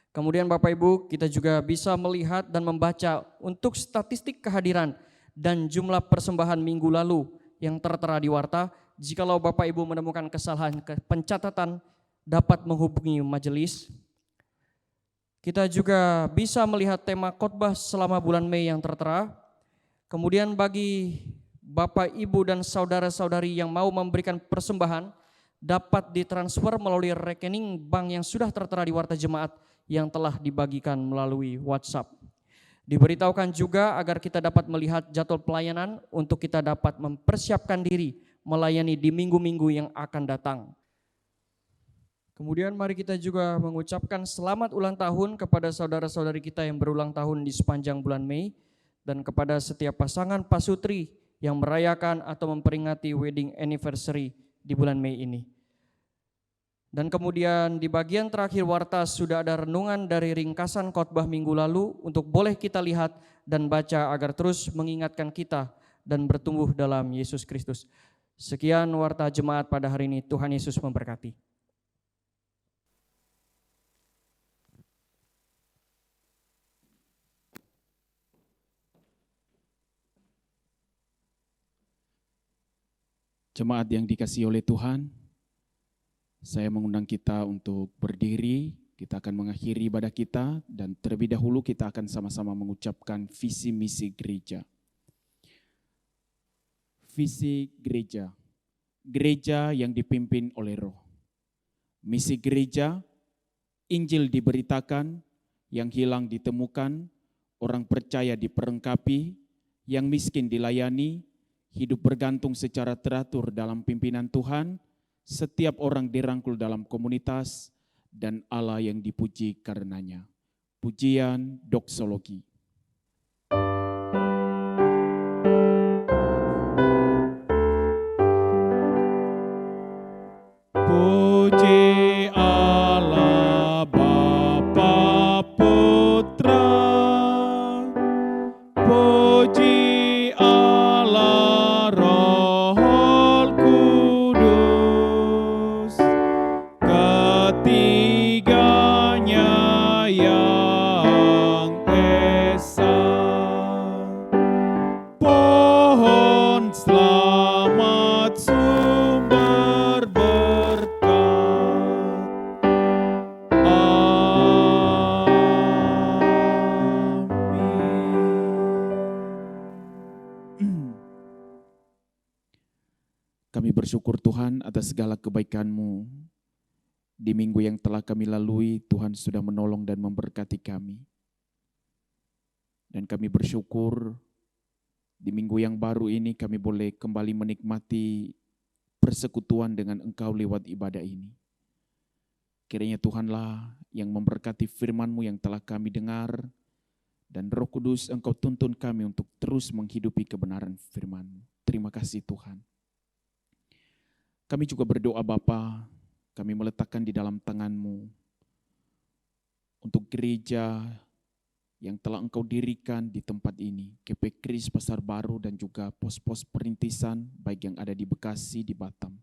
Kemudian Bapak Ibu, kita juga bisa melihat dan membaca untuk statistik kehadiran dan jumlah persembahan minggu lalu yang tertera di warta. Jikalau Bapak Ibu menemukan kesalahan pencatatan, dapat menghubungi majelis. Kita juga bisa melihat tema khotbah selama bulan Mei yang tertera. Kemudian bagi Bapak, Ibu, dan saudara-saudari yang mau memberikan persembahan, dapat ditransfer melalui rekening bank yang sudah tertera di warta jemaat yang telah dibagikan melalui WhatsApp. Diberitahukan juga agar kita dapat melihat jadwal pelayanan untuk kita dapat mempersiapkan diri melayani di minggu-minggu yang akan datang. Kemudian mari kita juga mengucapkan selamat ulang tahun kepada saudara-saudari kita yang berulang tahun di sepanjang bulan Mei, dan kepada setiap pasangan pasutri yang merayakan atau memperingati wedding anniversary di bulan Mei ini. Dan kemudian di bagian terakhir warta sudah ada renungan dari ringkasan khotbah minggu lalu untuk boleh kita lihat dan baca agar terus mengingatkan kita dan bertumbuh dalam Yesus Kristus. Sekian warta jemaat pada hari ini. Tuhan Yesus memberkati. Jemaat yang dikasihi oleh Tuhan, saya mengundang kita untuk berdiri. Kita akan mengakhiri ibadah kita dan terlebih dahulu kita akan sama-sama mengucapkan visi misi gereja. Visi gereja, gereja yang dipimpin oleh Roh. Misi gereja, Injil diberitakan, yang hilang ditemukan, orang percaya diperlengkapi, yang miskin dilayani, hidup bergantung secara teratur dalam pimpinan Tuhan, setiap orang dirangkul dalam komunitas, dan Allah yang dipuji karenanya. Pujian doksologi. Puji Allah Bapa Putra, puji Allah Roh Kudus, ketiganya yang esa. Pohon selamat sumber Kami bersyukur Tuhan atas segala kebaikan-Mu. Di minggu yang telah kami lalui, Tuhan sudah menolong dan memberkati kami. Dan kami bersyukur di minggu yang baru ini kami boleh kembali menikmati persekutuan dengan Engkau lewat ibadah ini. Kiranya Tuhanlah yang memberkati firman-Mu yang telah kami dengar, dan Roh Kudus Engkau tuntun kami untuk terus menghidupi kebenaran firman-Mu. Terima kasih Tuhan. Kami juga berdoa Bapa, kami meletakkan di dalam tangan-Mu untuk gereja yang telah Engkau dirikan di tempat ini, GP Kris Pasar Baru dan juga pos-pos perintisan baik yang ada di Bekasi, di Batam.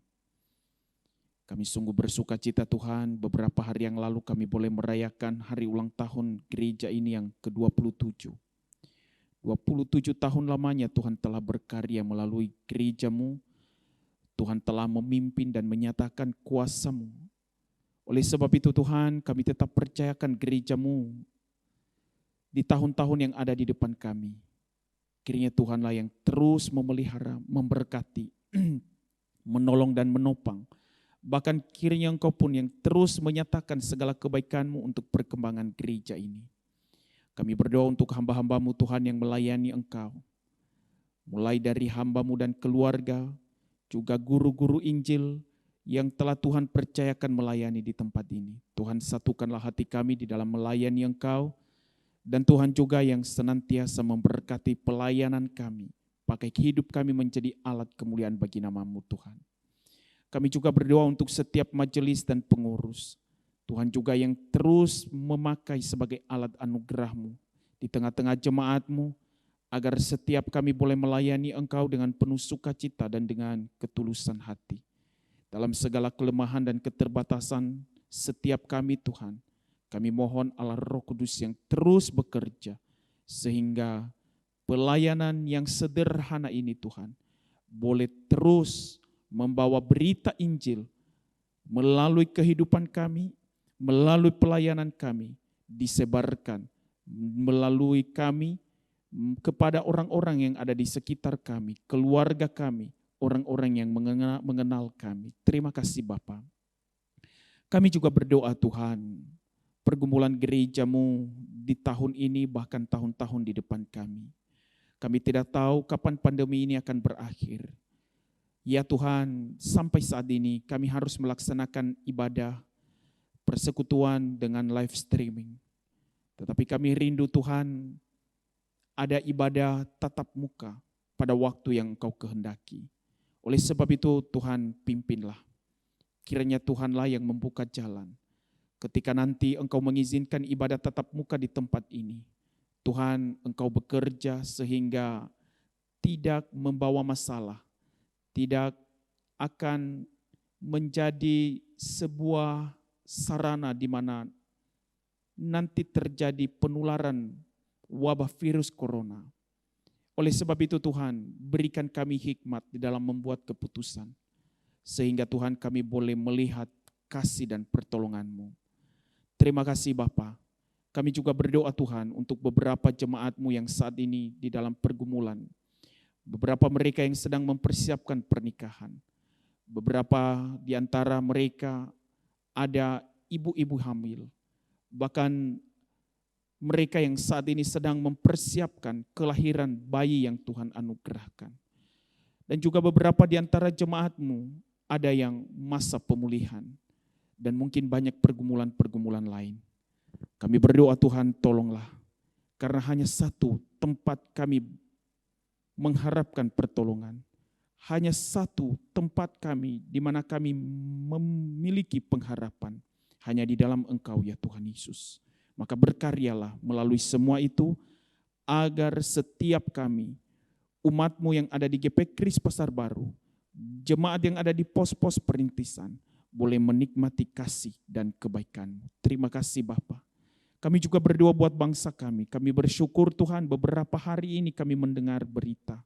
Kami sungguh bersuka cita Tuhan, beberapa hari yang lalu kami boleh merayakan hari ulang tahun gereja ini yang ke-27. 27 tahun lamanya Tuhan telah berkarya melalui gereja-Mu. Tuhan telah memimpin dan menyatakan kuasa-Mu. Oleh sebab itu Tuhan, kami tetap percayakan gereja-Mu di tahun-tahun yang ada di depan kami. Kiranya Tuhanlah yang terus memelihara, memberkati, menolong dan menopang. Bahkan kiranya Engkau pun yang terus menyatakan segala kebaikan-Mu untuk perkembangan gereja ini. Kami berdoa untuk hamba-hamba-Mu Tuhan yang melayani Engkau. Mulai dari hamba-Mu dan keluarga, juga guru-guru Injil yang telah Tuhan percayakan melayani di tempat ini. Tuhan satukanlah hati kami di dalam melayani Engkau, dan Tuhan juga yang senantiasa memberkati pelayanan kami, pakai hidup kami menjadi alat kemuliaan bagi nama-Mu Tuhan. Kami juga berdoa untuk setiap majelis dan pengurus. Tuhan juga yang terus memakai sebagai alat anugerah-Mu di tengah-tengah jemaat-Mu, agar setiap kami boleh melayani Engkau dengan penuh sukacita dan dengan ketulusan hati. Dalam segala kelemahan dan keterbatasan setiap kami Tuhan, kami mohon Allah Roh Kudus yang terus bekerja, sehingga pelayanan yang sederhana ini Tuhan, boleh terus membawa berita Injil melalui kehidupan kami, melalui pelayanan kami, disebarkan melalui kami kepada orang-orang yang ada di sekitar kami, keluarga kami, orang-orang yang mengenal kami. Terima kasih Bapa. Kami juga berdoa Tuhan, pergumulan gerejamu di tahun ini bahkan tahun-tahun di depan kami. Kami tidak tahu kapan pandemi ini akan berakhir. Ya Tuhan, sampai saat ini kami harus melaksanakan ibadah persekutuan dengan live streaming. Tetapi kami rindu Tuhan, ada ibadah tatap muka pada waktu yang Engkau kehendaki. Oleh sebab itu Tuhan pimpinlah. Kiranya Tuhanlah yang membuka jalan. Ketika nanti Engkau mengizinkan ibadah tatap muka di tempat ini, Tuhan, Engkau bekerja sehingga tidak membawa masalah, tidak akan menjadi sebuah sarana di mana nanti terjadi penularan wabah virus corona. Oleh sebab itu Tuhan, berikan kami hikmat di dalam membuat keputusan, sehingga Tuhan kami boleh melihat kasih dan pertolongan-Mu. Terima kasih Bapa. Kami juga berdoa Tuhan untuk beberapa jemaat-Mu yang saat ini di dalam pergumulan. Beberapa mereka yang sedang mempersiapkan pernikahan. Beberapa di antara mereka ada ibu-ibu hamil. Bahkan mereka yang saat ini sedang mempersiapkan kelahiran bayi yang Tuhan anugerahkan. Dan juga beberapa di antara jemaat-Mu ada yang masa pemulihan. Dan mungkin banyak pergumulan-pergumulan lain. Kami berdoa Tuhan tolonglah, karena hanya satu tempat kami mengharapkan pertolongan. Hanya satu tempat kami di mana kami memiliki pengharapan, hanya di dalam Engkau ya Tuhan Yesus. Maka berkaryalah melalui semua itu, agar setiap kami, umat-Mu yang ada di GP Kris Pasar Baru, jemaat yang ada di pos-pos perintisan, boleh menikmati kasih dan kebaikan-Mu. Terima kasih Bapa. Kami juga berdoa buat bangsa kami. Kami bersyukur Tuhan beberapa hari ini kami mendengar berita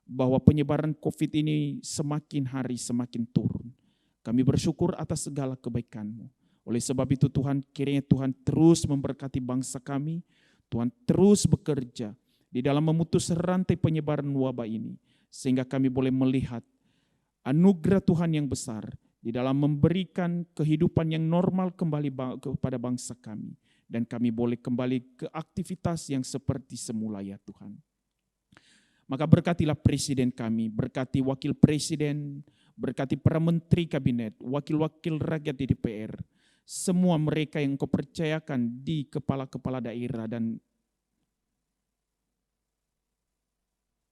bahwa penyebaran COVID ini semakin hari semakin turun. Kami bersyukur atas segala kebaikan-Mu. Oleh sebab itu Tuhan, kiranya Tuhan terus memberkati bangsa kami. Tuhan terus bekerja di dalam memutus rantai penyebaran wabah ini. Sehingga kami boleh melihat anugerah Tuhan yang besar di dalam memberikan kehidupan yang normal kembali kepada bangsa kami. Dan kami boleh kembali ke aktivitas yang seperti semula ya Tuhan. Maka berkatilah presiden kami, berkati wakil presiden, berkati para menteri kabinet, wakil-wakil rakyat di DPR, semua mereka yang Kau percayakan di kepala-kepala daerah dan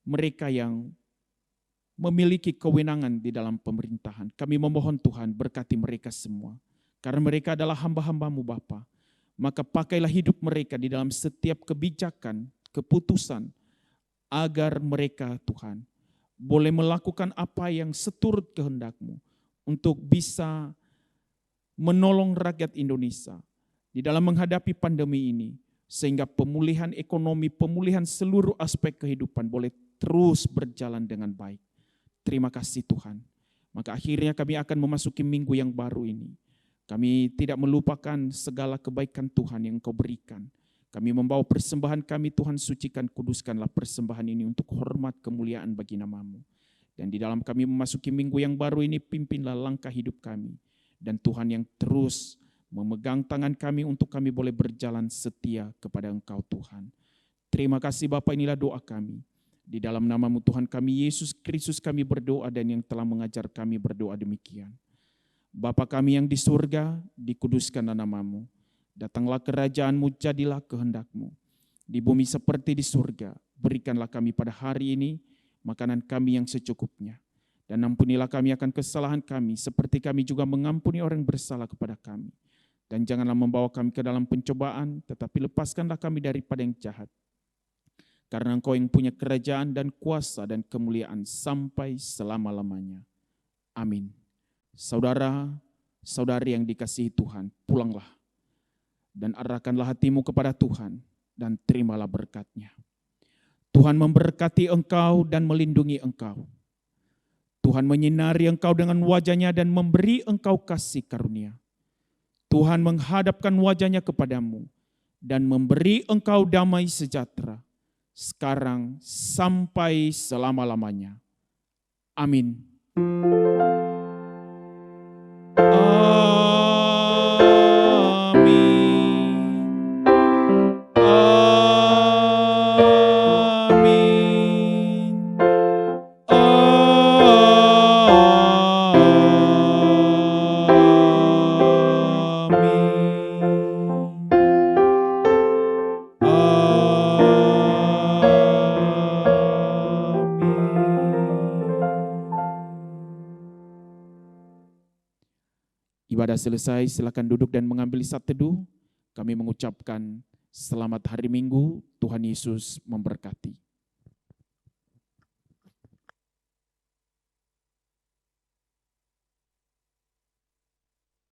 mereka yang memiliki kewenangan di dalam pemerintahan. Kami memohon Tuhan berkati mereka semua, karena mereka adalah hamba-hamba-Mu Bapa. Maka pakailah hidup mereka di dalam setiap kebijakan, keputusan, agar mereka Tuhan boleh melakukan apa yang seturut kehendak-Mu untuk bisa menolong rakyat Indonesia di dalam menghadapi pandemi ini, sehingga pemulihan ekonomi, pemulihan seluruh aspek kehidupan boleh terus berjalan dengan baik. Terima kasih Tuhan. Maka akhirnya kami akan memasuki minggu yang baru ini. Kami tidak melupakan segala kebaikan Tuhan yang Engkau berikan. Kami membawa persembahan kami, Tuhan sucikan, kuduskanlah persembahan ini untuk hormat kemuliaan bagi nama-Mu. Dan di dalam kami memasuki minggu yang baru ini, pimpinlah langkah hidup kami. Dan Tuhan yang terus memegang tangan kami untuk kami boleh berjalan setia kepada Engkau Tuhan. Terima kasih Bapa, inilah doa kami. Di dalam nama-Mu Tuhan kami, Yesus Kristus kami berdoa dan yang telah mengajar kami berdoa demikian. Bapa kami yang di surga, dikuduskanlah nama-Mu. Datanglah kerajaan-Mu, jadilah kehendak-Mu. Di bumi seperti di surga, berikanlah kami pada hari ini makanan kami yang secukupnya. Dan ampunilah kami akan kesalahan kami, seperti kami juga mengampuni orang bersalah kepada kami. Dan janganlah membawa kami ke dalam pencobaan, tetapi lepaskanlah kami daripada yang jahat. Karena Engkau yang punya kerajaan dan kuasa dan kemuliaan sampai selama-lamanya. Amin. Saudara, saudari yang dikasihi Tuhan, pulanglah dan arahkanlah hatimu kepada Tuhan dan terimalah berkat-Nya. Tuhan memberkati engkau dan melindungi engkau. Tuhan menyinari engkau dengan wajah-Nya dan memberi engkau kasih karunia. Tuhan menghadapkan wajah-Nya kepadamu dan memberi engkau damai sejahtera, sekarang sampai selama-lamanya. Amin. Ibadah selesai, silakan duduk dan mengambil saat teduh. Kami mengucapkan selamat hari Minggu, Tuhan Yesus memberkati.